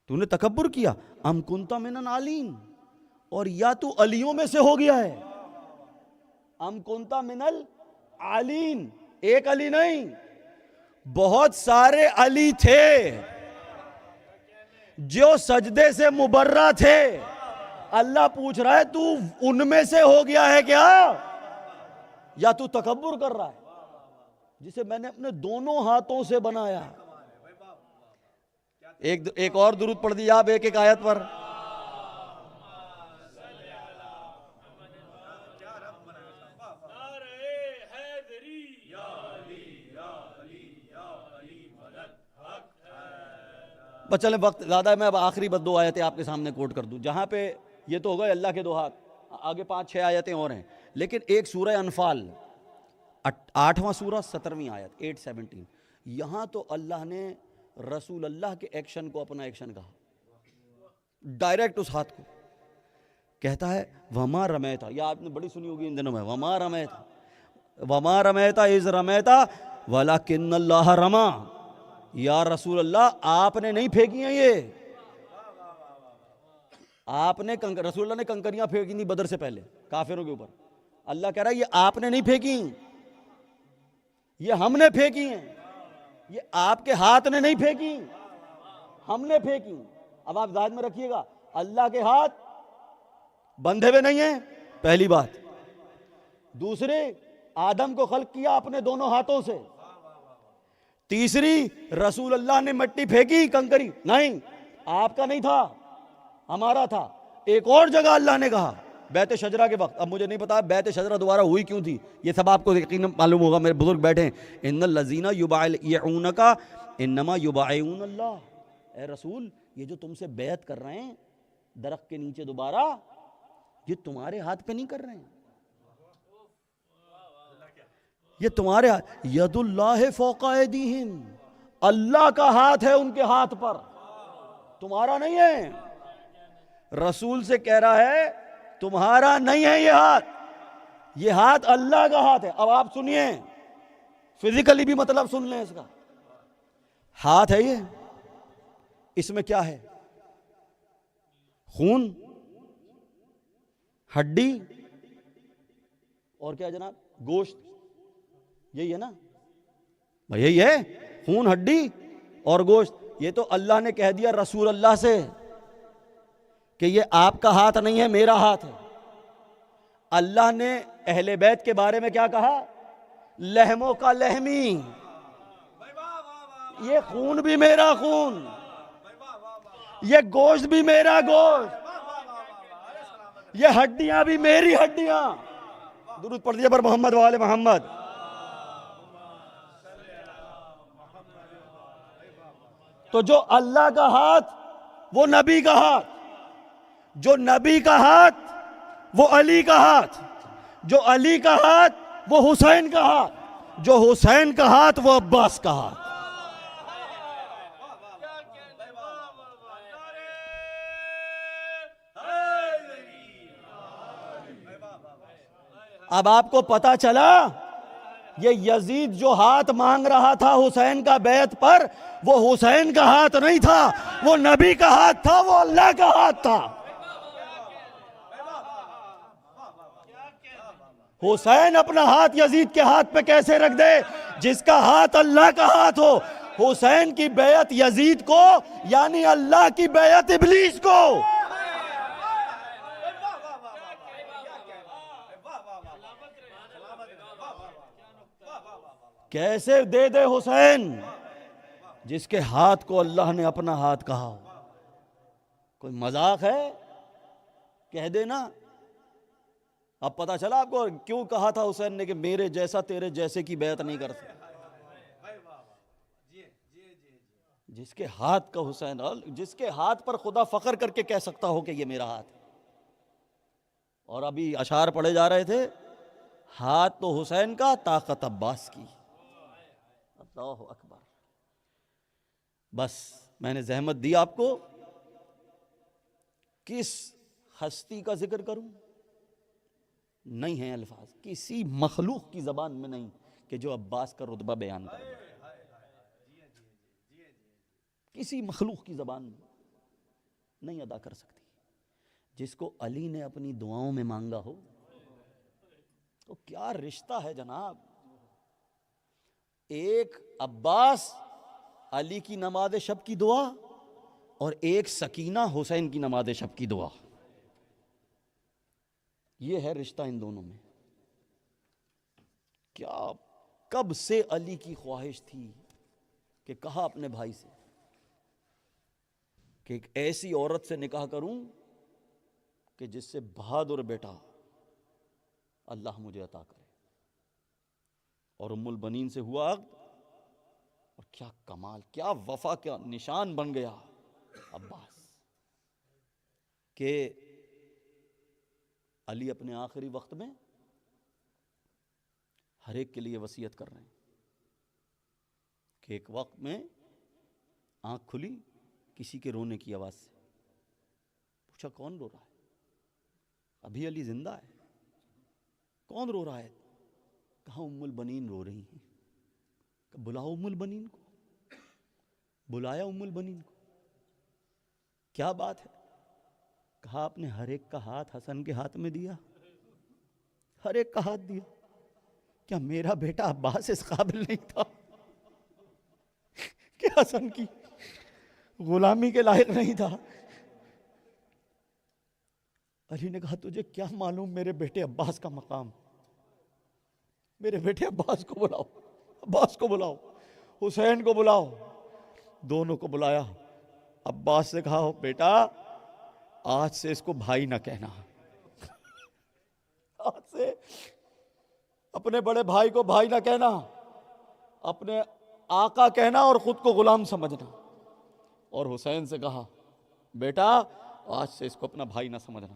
تو نے تکبر کیا. ام کنت من العالین، اور یا تو علیوں میں سے ہو گیا ہے. ام کنت من العالین، ایک علی نہیں، بہت سارے علی تھے جو سجدے سے مبرہ تھے. اللہ پوچھ رہا ہے تو ان میں سے ہو گیا ہے کیا، یا تو تکبر کر رہا ہے جسے میں نے اپنے دونوں ہاتھوں سے بنایا. ایک اور درود پڑھ دیا آپ ایک ایک آیت پر. بس چلیں وقت زیادہ ہے، میں اب آخری بس 2 آیتیں آپ کے سامنے کوٹ کر دوں جہاں پہ یہ تو ہوگا اللہ کے 2 ہاتھ، آگے 5-6 آیتیں اور ہیں. لیکن ایک سورہ انفال 8واں سورہ 17ویں آیت 8:17، یہاں تو اللہ نے رسول اللہ کے ایکشن کو اپنا ایکشن کہا، ڈائریکٹ اس ہاتھ کو. کہتا ہے وما رمیتا، یہ آپ نے بڑی سنی ہوگی ان دنوں میں، وما رمیتا اذ رمیتا ولکن اللہ رما. یا رسول اللہ آپ نے نہیں پھینکی ہیں، یہ آپ نے رسول اللہ نے کنکریاں پھینکی نہیں بدر سے پہلے کافروں کے اوپر. اللہ کہہ رہا ہے یہ آپ نے نہیں پھینکی، یہ ہم نے پھینکی ہیں. یہ آپ کے ہاتھ نے نہیں پھینکی، ہم نے پھینکی. اب آپ ذہن میں رکھیے گا اللہ کے ہاتھ بندھے ہوئے نہیں ہیں، پہلی بات. دوسری، آدم کو خلق کیا اپنے دونوں ہاتھوں سے. تیسری، رسول اللہ نے مٹی پھینکی کنکری نہیں، آپ کا نہیں تھا، ہمارا تھا. ایک اور جگہ اللہ نے کہا بیت شجرہ کے وقت، اب مجھے نہیں پتا بیت شجرہ دوبارہ ہوئی کیوں تھی، یہ سب آپ کو یقیناً معلوم ہوگا، میرے بزرگ بیٹھے ہیں. ان الذین یبایعونک انما یبایعون اللہ. اے رسول یہ جو تم سے بیعت کر رہے ہیں درخت کے نیچے دوبارہ، یہ تمہارے ہاتھ پہ نہیں کر رہے ہیں، یہ تمہارے ید اللہ فوق ایدیہم، اللہ کا ہاتھ ہے ان کے ہاتھ پر، تمہارا نہیں ہے. رسول سے کہہ رہا ہے تمہارا نہیں ہے یہ ہاتھ اللہ کا ہاتھ ہے. اب آپ سنیے، فزیکلی بھی مطلب سن لیں اس کا. ہاتھ ہے یہ، اس میں کیا ہے؟ خون، ہڈی اور کیا جناب؟ گوشت. یہی ہے نا بھائی، یہی ہے خون، ہڈی اور گوشت. یہ تو اللہ نے کہہ دیا رسول اللہ سے کہ یہ آپ کا ہاتھ نہیں ہے، میرا ہاتھ ہے. اللہ نے اہل بیت کے بارے میں کیا کہا؟ لہموں کا لہمی، یہ خون بھی میرا خون، یہ گوشت بھی میرا گوشت، یہ ہڈیاں بھی میری ہڈیاں. درود پڑھ دیجئے پر محمد و آل محمد. تو جو اللہ کا ہاتھ وہ نبی کا ہاتھ، جو نبی کا ہاتھ وہ علی کا ہاتھ، جو علی کا ہاتھ وہ حسین کا ہاتھ، جو حسین کا ہاتھ وہ عباس کا ہاتھ. اب آپ کو پتا چلا یہ یزید جو ہاتھ مانگ رہا تھا حسین کا بیعت پر، وہ حسین کا ہاتھ نہیں تھا، وہ نبی کا ہاتھ تھا، وہ اللہ کا ہاتھ تھا. حسین اپنا ہاتھ یزید کے ہاتھ پہ کیسے رکھ دے جس کا ہاتھ اللہ کا ہاتھ ہو؟ حسین کی بیعت یزید کو، یعنی اللہ کی بیعت ابلیس کو. کیسے دے دے حسین جس کے ہاتھ کو اللہ نے اپنا ہاتھ کہا ہو؟ کوئی مذاق ہے؟ کہہ دینا. اب پتا چلا آپ کو کیوں کہا تھا حسین نے کہ میرے جیسا تیرے جیسے کی بیعت نہیں کر سکتا. جس کے ہاتھ کا حسین، جس کے ہاتھ پر خدا فخر کر کے کہہ سکتا ہو کہ یہ میرا ہاتھ ہے. اور ابھی اشعار پڑھے جا رہے تھے، ہاتھ تو حسین کا، طاقت عباس کی. اللہ اکبر. بس میں نے زحمت دی آپ کو، کس ہستی کا ذکر کروں؟ نہیں ہیں الفاظ، کسی مخلوق کی زبان میں نہیں کہ جو عباس کا رتبہ بیان کرے، کسی مخلوق کی زبان میں نہیں ادا کر سکتی۔ جس کو علی نے اپنی دعاؤں میں مانگا ہو تو کیا رشتہ ہے جناب۔ ایک عباس علی کی نماز شب کی دعا اور ایک سکینہ حسین کی نماز شب کی دعا، یہ ہے رشتہ ان دونوں میں۔ کیا کب سے علی کی خواہش تھی کہ کہا اپنے بھائی سے کہ ایک ایسی عورت سے نکاح کروں کہ جس سے بہادر بیٹا اللہ مجھے عطا کرے، اور ام البنین سے ہوا عقد، اور کیا کمال، کیا وفا کا نشان بن گیا عباس کہ علی اپنے آخری وقت میں ہر ایک کے لیے وصیت کر رہے ہیں کہ ایک وقت میں آنکھ کھلی کسی کے رونے کی آواز سے، پوچھا کون رو رہا ہے؟ ابھی علی زندہ ہے، کون رو رہا ہے؟ کہا ام البنین رو رہی ہیں۔ کہ بلاؤ ام البنین کو، بلایا ام البنین کو، کیا بات ہے؟ کہا آپ نے ہر ایک کا ہاتھ حسن کے ہاتھ میں دیا، ہر ایک کا ہاتھ دیا، کیا میرا بیٹا عباس اس قابل نہیں تھا کہ حسن کی غلامی کے لائق نہیں تھا؟ علی نے کہا تجھے کیا معلوم میرے بیٹے عباس کا مقام، میرے بیٹے عباس کو بلاؤ، عباس کو بلاؤ، حسین کو بلاؤ۔ دونوں کو بلایا۔ عباس سے کہا بیٹا آج سے اس کو بھائی نہ کہنا، آج سے اپنے بڑے بھائی کو بھائی نہ کہنا، اپنے آقا کہنا اور خود کو غلام سمجھنا۔ اور حسین سے کہا بیٹا آج سے اس کو اپنا بھائی نہ سمجھنا،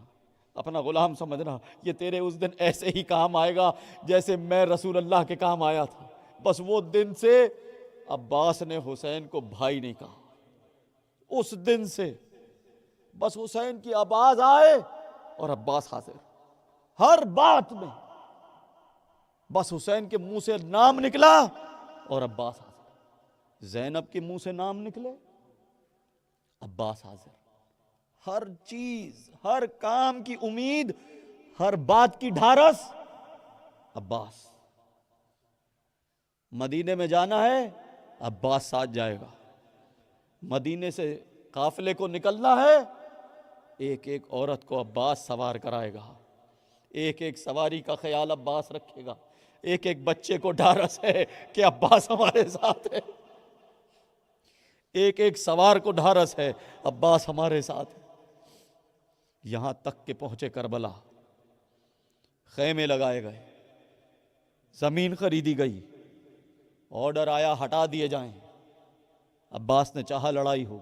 اپنا غلام سمجھنا، یہ تیرے اس دن ایسے ہی کام آئے گا جیسے میں رسول اللہ کے کام آیا تھا۔ بس وہ دن سے عباس نے حسین کو بھائی نہیں کہا، اس دن سے بس حسین کی آواز آئے اور عباس حاضر، ہر بات میں بس حسین کے منہ سے نام نکلا اور عباس حاضر، زینب کے منہ سے نام نکلے عباس حاضر، ہر چیز، ہر کام کی امید، ہر بات کی ڈھارس عباس۔ مدینے میں جانا ہے عباس ساتھ جائے گا، مدینے سے قافلے کو نکلنا ہے ایک ایک عورت کو عباس سوار کرائے گا، ایک ایک سواری کا خیال عباس رکھے گا، ایک ایک بچے کو ڈھارس ہے کہ عباس ہمارے ساتھ ہے، ایک ایک سوار کو ڈھارس ہے عباس ہمارے ساتھ ہے۔ یہاں تک کہ پہنچے کربلا، خیمے لگائے گئے، زمین خریدی گئی، آرڈر آیا ہٹا دیے جائیں، عباس نے چاہا لڑائی ہو،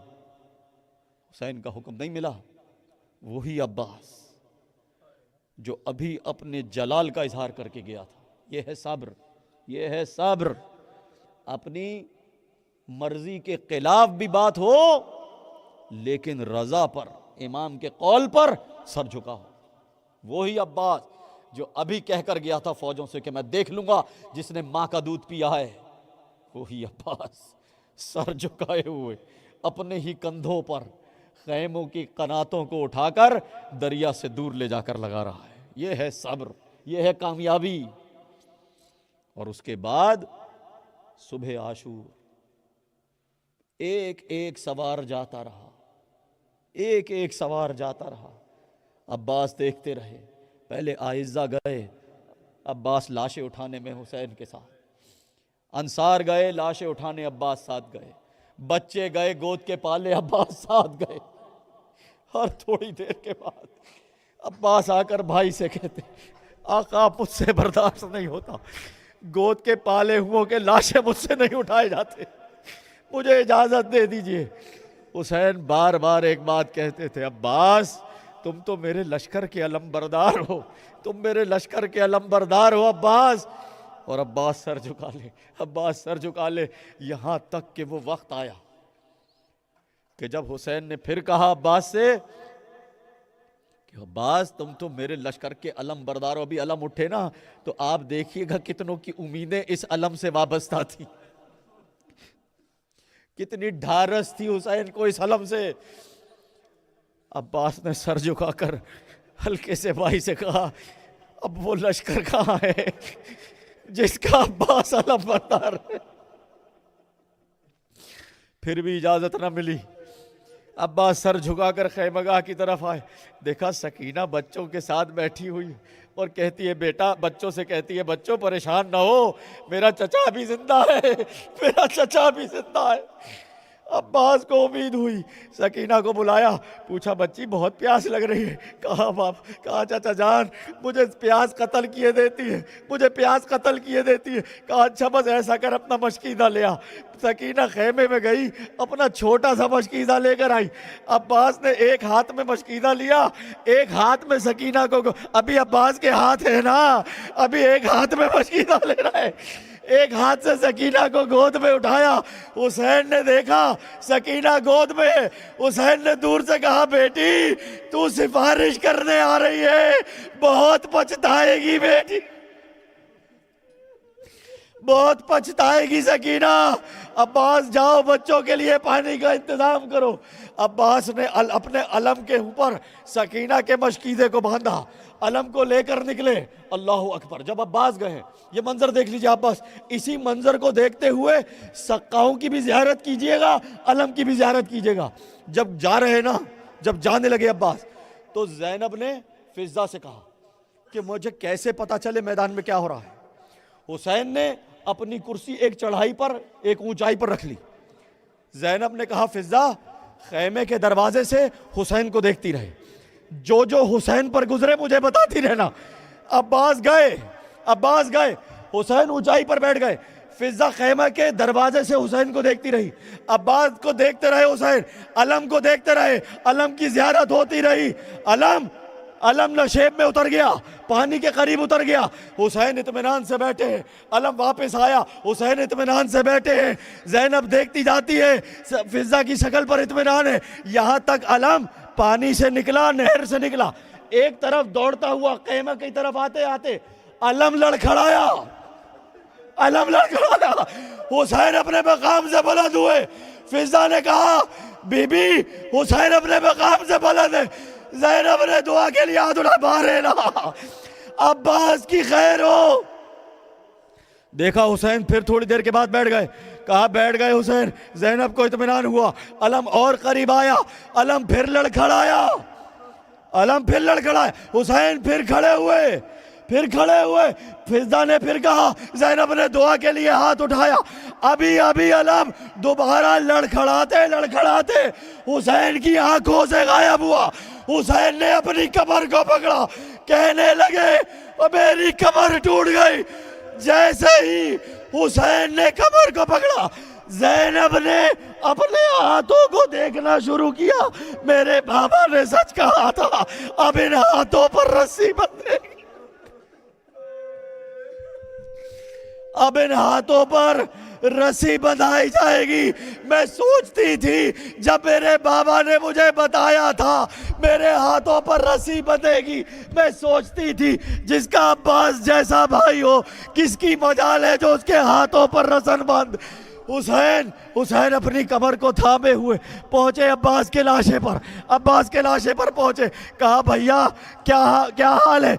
حسین کا حکم نہیں ملا۔ وہی عباس جو ابھی اپنے جلال کا اظہار کر کے گیا تھا، یہ ہے صبر، یہ ہے صبر، اپنی مرضی کے خلاف بھی بات ہو لیکن رضا پر، امام کے قول پر سر جھکا ہو۔ وہی عباس جو ابھی کہہ کر گیا تھا فوجوں سے کہ میں دیکھ لوں گا جس نے ماں کا دودھ پیا ہے، وہی عباس سر جھکائے ہوئے اپنے ہی کندھوں پر خیموں کی قناتوں کو اٹھا کر دریا سے دور لے جا کر لگا رہا ہے۔ یہ ہے صبر، یہ ہے کامیابی۔ اور اس کے بعد صبح عاشور ایک ایک سوار جاتا رہا، ایک ایک سوار جاتا رہا، عباس دیکھتے رہے۔ پہلے آئزہ گئے، عباس لاشیں اٹھانے میں حسین کے ساتھ، انصار گئے لاشیں اٹھانے، عباس ساتھ گئے، بچے گئے گود کے پالے، عباس ساتھ گئے۔ اور تھوڑی دیر کے بعد عباس آ کر بھائی سے کہتے آقا مجھ سے برداشت نہیں ہوتا، گود کے پالے ہوں کے لاشیں مجھ سے نہیں اٹھائے جاتے، مجھے اجازت دے دیجئے۔ حسین بار بار ایک بات کہتے تھے، عباس تم تو میرے لشکر کے علم بردار ہو، تم میرے لشکر کے علم بردار ہو عباس۔ اور عباس سر جھکا لے، عباس سر جھکا لے، یہاں تک کہ وہ وقت آیا کہ جب حسین نے پھر کہا عباس سے کہ عباس تم تو میرے لشکر کے علم بردار ہو، ابھی علم اٹھے نا تو آپ دیکھیے گا کتنوں کی امیدیں اس علم سے وابستہ تھی، کتنی ڈھارس تھی حسین کو اس علم سے۔ عباس نے سر جھکا کر ہلکے سے بھائی سے کہا اب وہ لشکر کہاں ہے جس کا عباس علم بردار ہے؟ پھر بھی اجازت نہ ملی۔ عباس سر جھکا کر خیمگاہ کی طرف آئے، دیکھا سکینہ بچوں کے ساتھ بیٹھی ہوئی اور کہتی ہے بیٹا، بچوں سے کہتی ہے بچوں پریشان نہ ہو، میرا چچا بھی زندہ ہے، میرا چچا بھی زندہ ہے۔ عباس کو امید ہوئی، سکینہ کو بلایا، پوچھا بچی بہت پیاس لگ رہی ہے؟ کہا باپ، کہا چچا جان مجھے پیاس قتل کیے دیتی ہے، مجھے پیاس قتل کیے دیتی ہے۔ کہا اچھا بس ایسا کر اپنا مشکیزہ لے آ۔ سکینہ خیمے میں گئی، اپنا چھوٹا سا مشکیزہ لے کر آئی۔ عباس نے ایک ہاتھ میں مشکیزہ لیا، ایک ہاتھ میں سکینہ کو، ابھی عباس کے ہاتھ ہے نا، ابھی ایک ہاتھ میں مشکیزہ لے رہا ہے، ایک ہاتھ سے سکینہ کو گود میں اٹھایا۔ حسین نے دیکھا سکینہ گود میں، حسین نے دور سے کہا بیٹی تو سفارش کرنے آ رہی ہے، بہت پچھتائے گی بیٹی، بہت پچھتائے گی سکینہ۔ عباس جاؤ بچوں کے لیے پانی کا انتظام کرو۔ عباس نے اپنے علم کے اوپر سکینہ کے مشکیزے کو باندھا، علم کو لے کر نکلے۔ اللہ اکبر، جب عباس گئے، یہ منظر دیکھ لیجئے عباس، اسی منظر کو دیکھتے ہوئے سقاؤں کی بھی زیارت کیجئے گا، علم کی بھی زیارت کیجئے گا۔ جب جا رہے نا، جب جانے لگے عباس، تو زینب نے فضہ سے کہا کہ مجھے کیسے پتا چلے میدان میں کیا ہو رہا ہے؟ حسین نے اپنی کرسی ایک چڑھائی پر، ایک اونچائی پر رکھ لی۔ زینب نے کہا فضہ خیمے کے دروازے سے حسین کو دیکھتی رہے، جو جو حسین پر گزرے مجھے بتاتی رہنا۔ عباس گئے، حسین اونچائی پر بیٹھ گئے، فضہ خیمہ کے دروازے سے حسین کو دیکھتی رہی، عباس کو دیکھتے رہے، حسین علم کو دیکھتے رہے، علم کی زیارت ہوتی رہی۔ علم نشیب میں اتر گیا، پانی کے قریب اتر گیا، حسین اطمینان سے بیٹھے ہیں۔ علم واپس آیا، حسین اطمینان سے بیٹھے ہیں۔ زینب دیکھتی جاتی ہے، فضہ کی شکل پر اطمینان ہے، یہاں تک علم پانی سے نکلا، نہر سے نکلا، ایک طرف دوڑتا ہوا خیمہ کی طرف آتے آتے علم لڑکھڑایا، حسین اپنے مقام سے بلند ہوئے۔ فضہ نے کہا بی بی حسین اپنے مقام سے بلند ہے۔ زینب نے دعا کے لیے ہاتھ اٹھا، بارے نا عباس کی خیر ہو۔ دیکھا حسین پھر تھوڑی دیر کے بعد بیٹھ گئے، کہا بیٹھ گئے حسین۔ زینب کو اطمینان ہوا، علم اور قریب آیا، علم پھر لڑکھڑایا، حسین پھر کھڑے ہوئے۔ فضہ نے پھر کہا، زینب نے دعا کے لیے ہاتھ اٹھایا، ابھی علم دوبارہ لڑکھڑاتے حسین کی آنکھوں سے غائب ہوا۔ حسین نے اپنی کمر کو پکڑا، کہنے لگے میری کمر ٹوٹ گئی۔ جیسے ہی حسین نے کمر کو پکڑا، زینب نے اپنے ہاتھوں کو دیکھنا شروع کیا۔ میرے بابا نے سچ کہا تھا، اب ان ہاتھوں پر رسی بندھے گی، اب ان ہاتھوں پر رسی بندھائی جائے گی۔ میں سوچتی تھی جب میرے بابا نے مجھے بتایا تھا میرے ہاتھوں پر رسی بندھے گی، میں سوچتی تھی جس کا عباس جیسا بھائی ہو کس کی مجال ہے جو اس کے ہاتھوں پر رسن بند۔ حسین اپنی کمر کو تھامے ہوئے پہنچے عباس کے لاشے پر پہنچے، کہا بھیا کیا حال ہے؟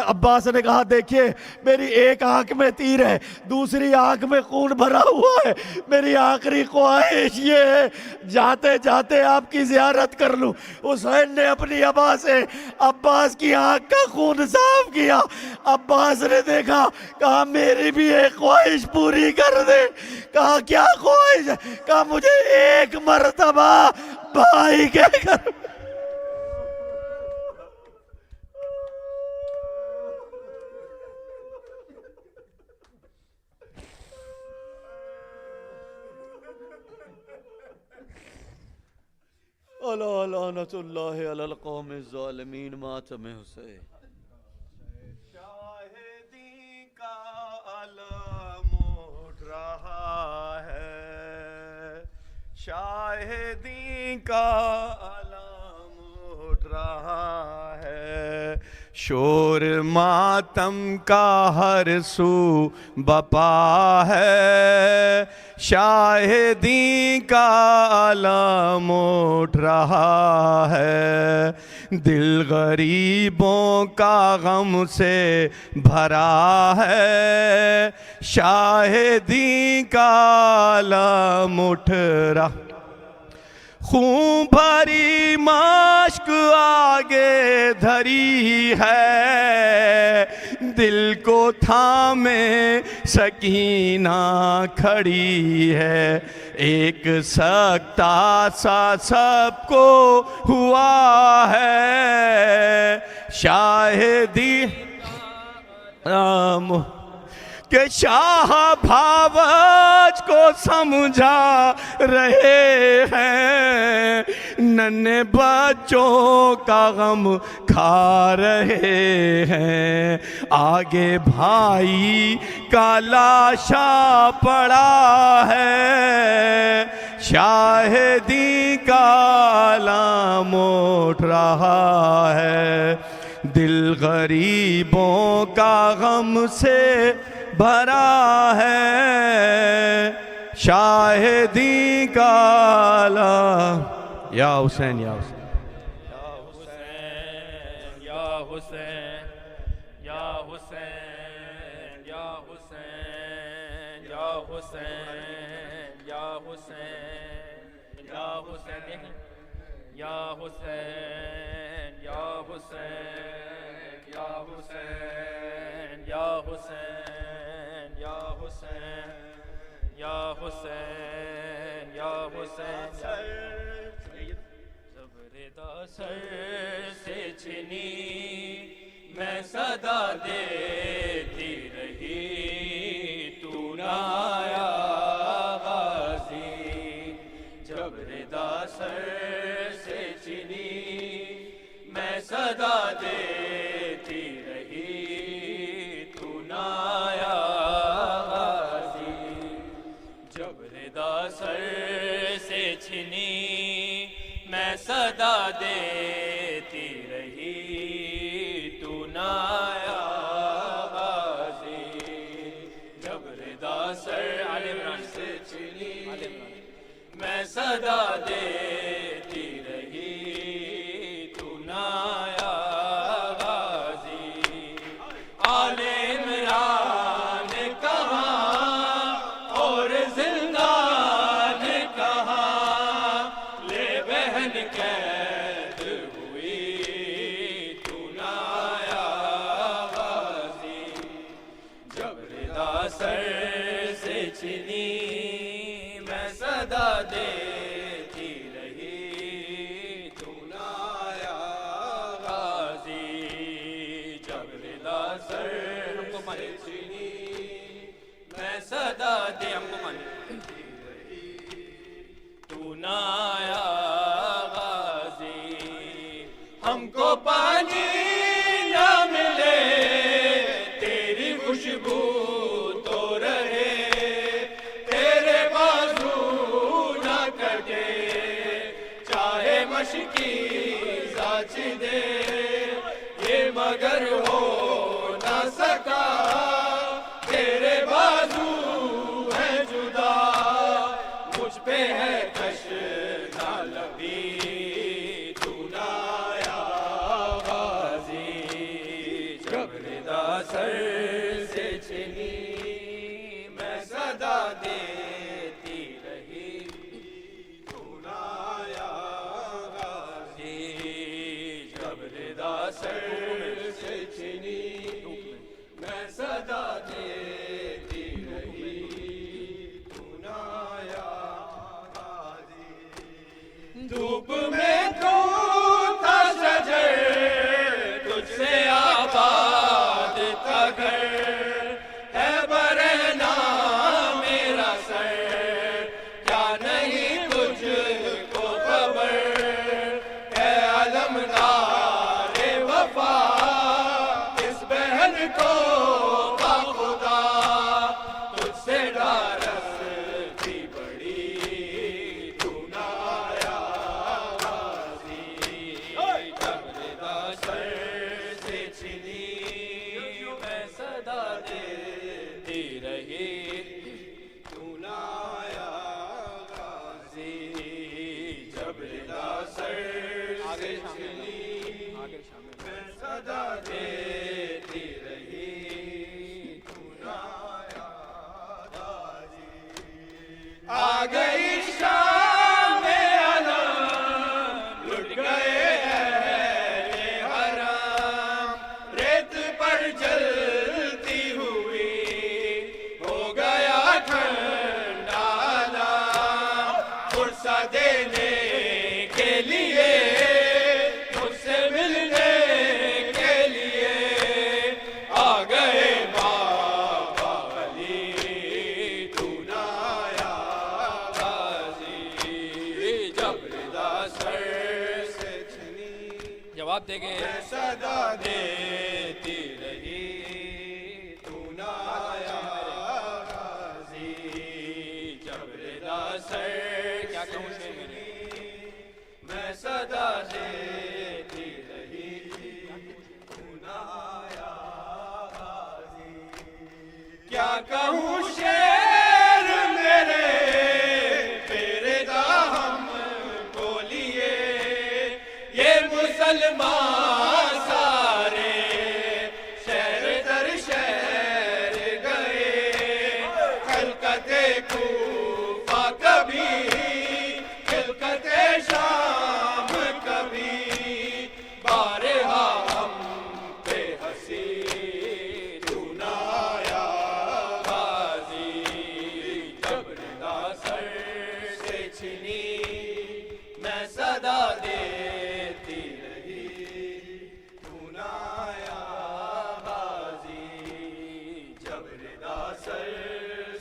عباس نے کہا دیکھیے میری ایک آنکھ میں تیر ہے، دوسری آنکھ میں خون بھرا ہوا ہے، میری آخری خواہش یہ ہے جاتے جاتے آپ کی زیارت کر لوں۔ حسین نے اپنی عبا سے عباس کی آنکھ کا خون صاف کیا۔ عباس نے دیکھا، کہا میری بھی ایک خواہش پوری کر دے۔ کہا کیا خواہش ہے؟ کہا مجھے ایک مرتبہ بھائی کے گھر الا لعنت اللہ علی القوم الظالمین۔ ماتم حسین شاہدی کا علم اٹھ رہا ہے، شاہدی کا علم اٹھ رہا ہے، شور ماتم کا ہر سو بپا ہے، شاہدی کا علم اٹھ رہا ہے، دل غریبوں کا غم سے بھرا ہے، شاہدی کا علم اٹھ رہا، خون بھری مشک آگے دھری ہے، دل کو تھامے سکینہ کھڑی ہے، ایک سکتہ سا سب کو ہوا ہے، شاہدی کہ شاہ بھاوج کو سمجھا رہے ہیں، ننھے بچوں کا غم کھا رہے ہیں، آگے بھائی کا لاشا پڑا ہے، شاہدی کا علم اٹھ رہا ہے، دل غریبوں کا غم سے بھرا ہے، شاہدی کا علم، یا حسین یا حسین یا حسین یا حسین یا حسین یا حسین یا حسین یا حسین یا حسین یا حسین یا حسین یا حسین یا حسین یا حسین یا حسین زبردہ سر سے چھنی میں صدا دیتی رہی، تو نہ آیا غازی، زبردہ سر سے چھنی میں صدا دیتی رہی، تو نہ آیا غازی، زبردہ سر سے چھنی میں صدا دیتی رہی، تو نہ آیا غازی، زبردہ سر عالم سے چھنی میں صدا دیتی رہی، تو نہ آیا غازی، آل عمران کہاں اور زندان کہاں، لے بہن قید ہوئی، تو نہ آیا غازی، زبردہ سر سے چھنی میں صدا دیتی رہی، تو نہ آیا غازی، زبردہ سر سے چھنی میں صدا دیتی رہی، تو نہ آیا غازی، ہم کو پانی نہ ملے تیری خوشبو تو رہے، تیرے بازو نہ کٹے چاہے مشکی ساچ دے، یہ مگر ہو نہ سکا تیرے بازو ہے جدا، مجھ پہ ہے کش نہ لبی، تو نہ آیا غازی، زبردہ سر سے چھنی میں صدا دیتی رہی، تو نہ آیا غازی، زبردہ سر سے چھنی میں صدا دیتی رہی، تو نہ آیا غازی، دھوپ میں تو تھا شجر، تجھ سے آباد تھا گھر، ہے برہنہ میرا سر رہی تو نہ آیا غازی جب ردا سر سے چلی میں صدا دیتی رہی تو نہ آیا غازی آ گئی شام علم لٹ گئے اہل حرم ریت پر جلتی ہوئی ہو گیا ٹھنڈا عالم فرصہ دینے کے لیے مجھ سے ملنے کے لیے آ گئے بابا علی تو نہ آیا غازی جب ردا سر سے چھنی جواب دے گے صدا دیتی رہی تو نہ آیا غازی جب ردا سر کیا کہوں شعر میں میں صدا دیتی رہی تو نہ آیا غازی کیا کہوں شعر میرے پیردا ہم کو لیے یہ مسلمان سارے شہر در شہر گئے خلقت کوفہ کبھی خلقت شام کبھی بارہا ہم پہ ہنسی تو نہ آیا غازی جب ردا سر سے چھنی میں صدا دیتی رہی تو نہ آیا غازی جب ردا سر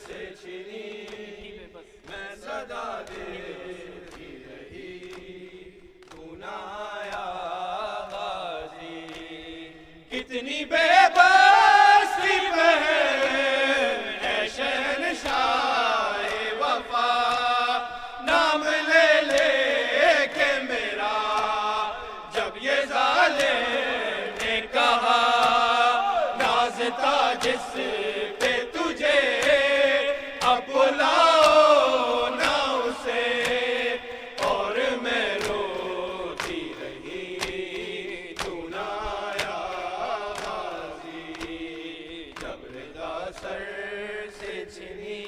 سے چھنی میں صدا دیتی رہی تو نہ آیا غازی کتنی بے بسی ہے شہنشاہ وفا نام لے لے کے میرا جب یہ ظالم نے کہا ناز تھا جس پہ تجھے اب بلاؤ نہ اسے اور میں روتی رہی تو نہ آیا غازی جب ردا سر سے چھنی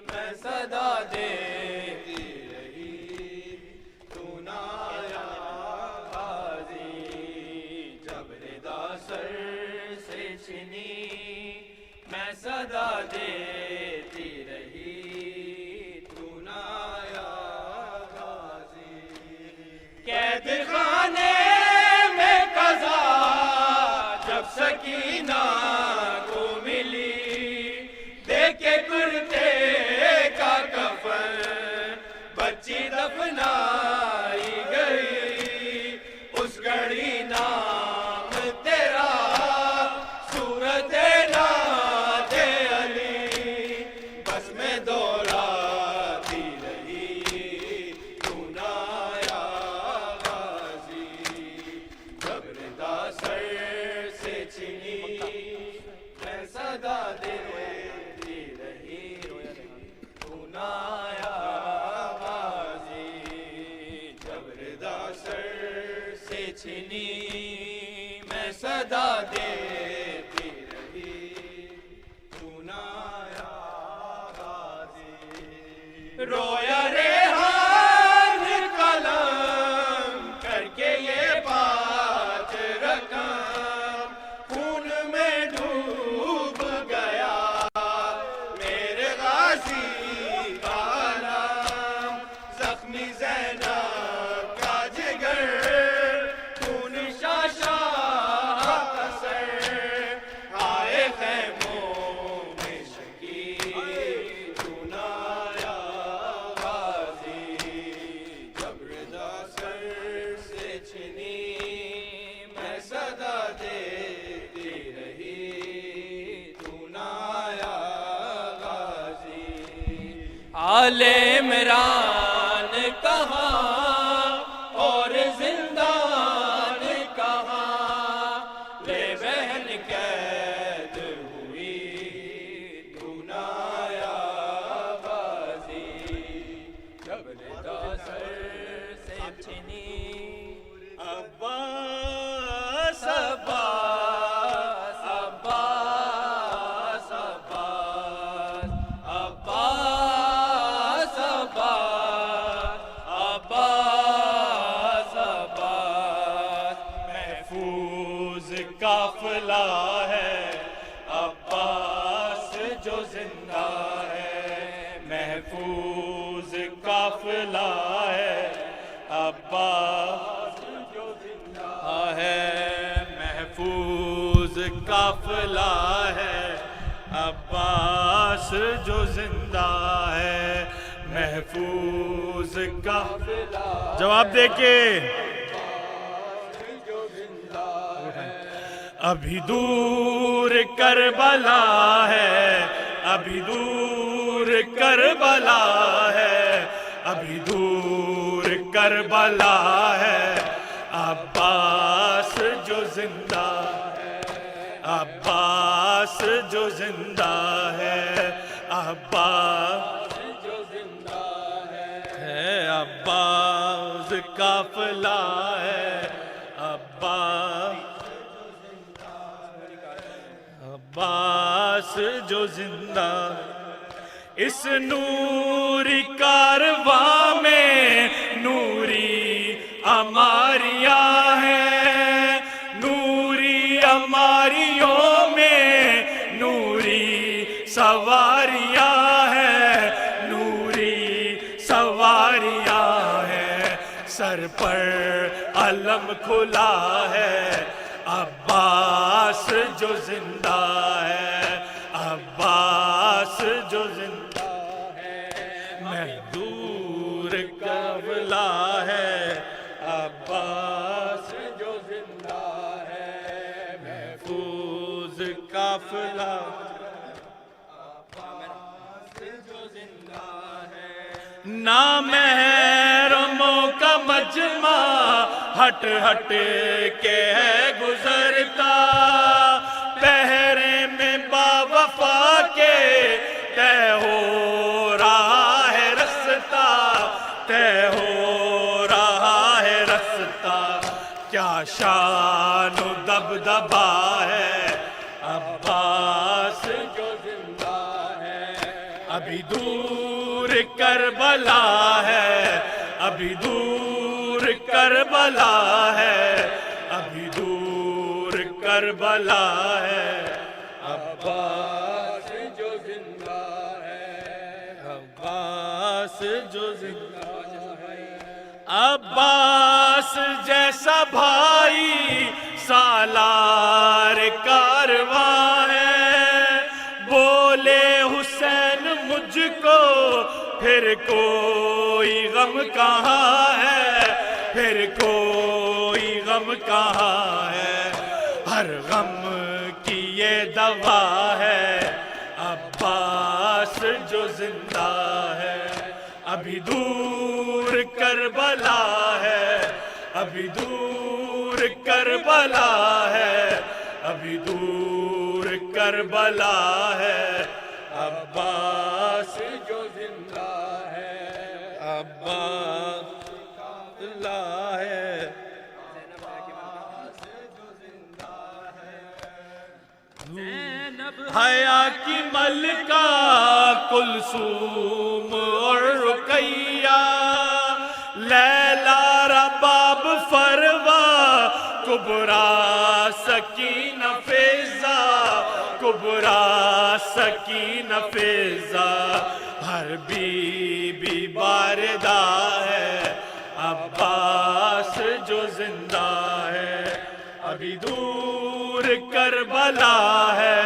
میں صدا دیتی رہی تو نہ آیا غازی جب ردا سر سے چھنی میں صدا دیتی رہی تو نہ آیا غازی قید خانے میں قضا جب سکینہ کو ملی دیکھے کرتے کا کفن بچی دفنائی گئی اس گھڑی نام تیرا صورت ناد علی بس میں دوراتی رہی تو نہ آیا غازی جب ردا سر سے چھنی میں صدا دیتی رہی تو نہ آیا غازی جب ردا سر سے چھنی میں صدا دیتی رہی تو نہ آیا غازی رویا ریحان قلم کر کے یہ بات رقم خون میں ڈوب گیا میرے غازی کا نام زخمی زینب کا جگر خون شاشاہ کا سر آئے خیموں میں شکی تو نہ آیا غازی جب ردا سر سے چھنی میں صدا دیتی رہی تو نہ آیا غازی آل عمران کہاں اور زندان کہاں لے بہن قید ہوئی تو ہے عباس جو زندہ ہے محفوظ قافلہ جواب دے کے ابھی دور کربلا ہے ابھی دور کربلا ہے ابھی دور کربلا ہے عباس جو زندہ ہے عباس جو زندہ ہے عباس جو زندہ ہے عباس قافلہ ہے عباس عباس جو زندہ اس نوری کارواں میں نوری اماریاں ہیں نوری اماریوں میں نوری سواریاں ہیں نوری سواریاں ہیں سر پر علم کھلا ہے عباس جو زندہ ہے عباس جو زندہ ہے محدور کربلا ہے عباس جو زندہ ہے محفوظ قافلہ عباس جو زندہ ہے نامحرموں کا مجمع ہٹ ہٹ کے ہے گزرتا پہرے میں باوفا کے طے ہو رہا ہے رستہ طے ہو رہا ہے رستہ کیا شان و دبدبا ہے عباس جو زندہ ہے ابھی دور کربلا ہے ابھی دور کربلا ہے ابھی دور کربلا ہے عباس جو زندہ ہے عباس جو زندہ ہے عباس جیسا بھائی سالار کارواں ہے بولے حسین مجھ کو پھر کوئی غم کہاں ہے پھر کوئی غم کہاں ہے ہر غم کی یہ دوا ہے عباس جو زندہ ہے ابھی دور کربلا ہے ابھی دور کربلا ہے ابھی دور کربلا ہے عباس جو زندہ ہے عباس اللہ ہے حیا کی ملکہ کلثوم اور رقیہ لیلا رباب فروا کبریٰ سکینہ فیضہ کبریٰ سکینہ فیضہ ہر بی بی باردہ ہے عباس جو زندہ ہے ابھی دور کربلا ہے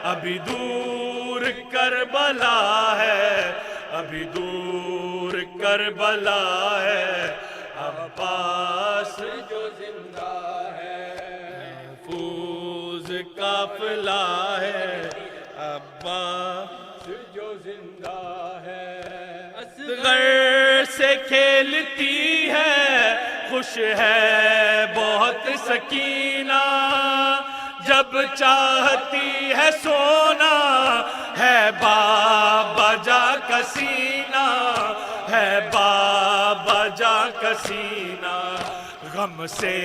ابھی دور کربلا ہے ابھی دور کربلا ہے عباس جو زندہ ہے محفوظ قافلہ ہے عباس جو زندہ ہے اصغر سے کھیلتی ہے خوش ہے بہت سکینہ جب چاہتی ہے سونا ہے بابا جا کا سینہ ہے بابا جا کا سینہ غم سے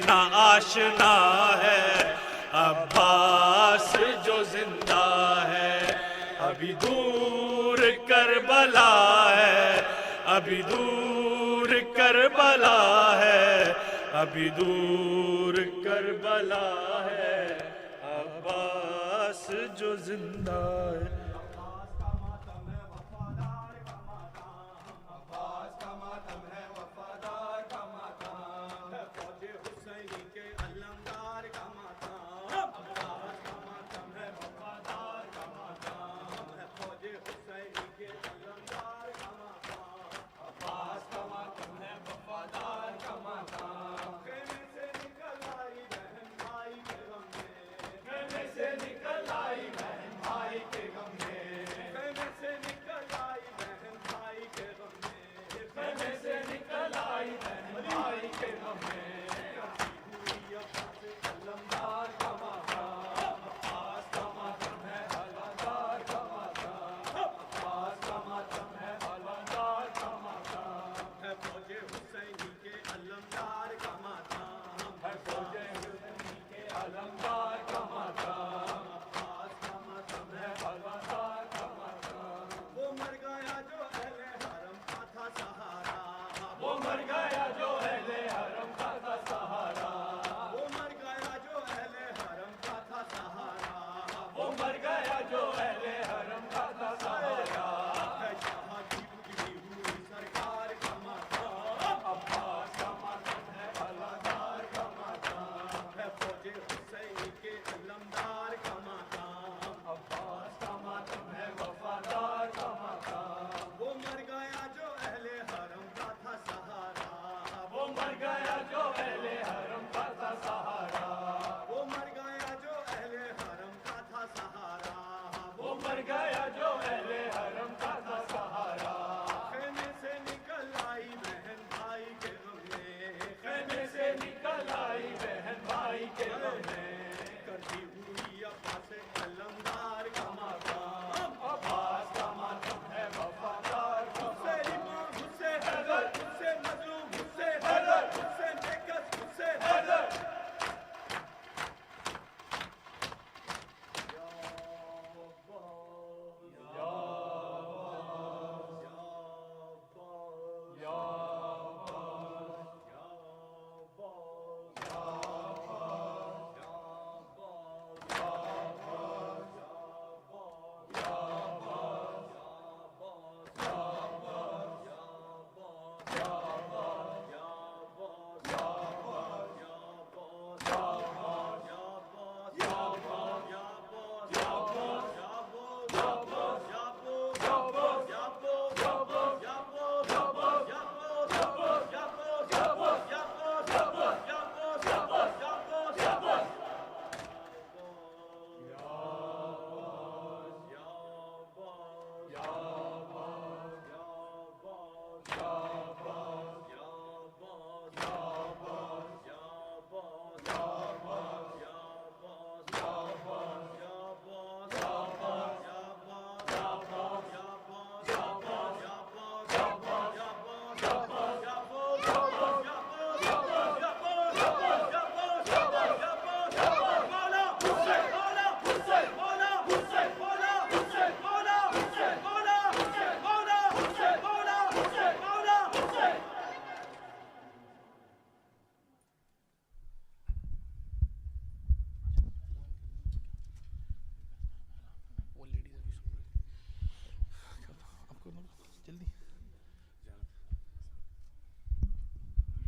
نہ آشنا ہے عباس جو زندہ ہے ابھی دور کربلا ہے ابھی دور کربلا ہے ابھی دور کربلا ہے عباس جو زندہ ہے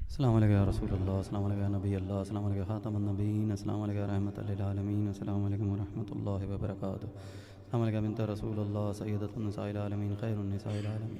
السلام علیکم یا رسول اللہ، السلام علیکم یا نبی اللہ، السلام علیکم خاتم النبیین، السلام علیکم رحمۃ للعالمین، السلام علیکم ورحمۃ اللہ وبرکاتہ، السلام علیکم بنت رسول اللہ سیدۃ النساء العالمین، خیر النساء العالمین.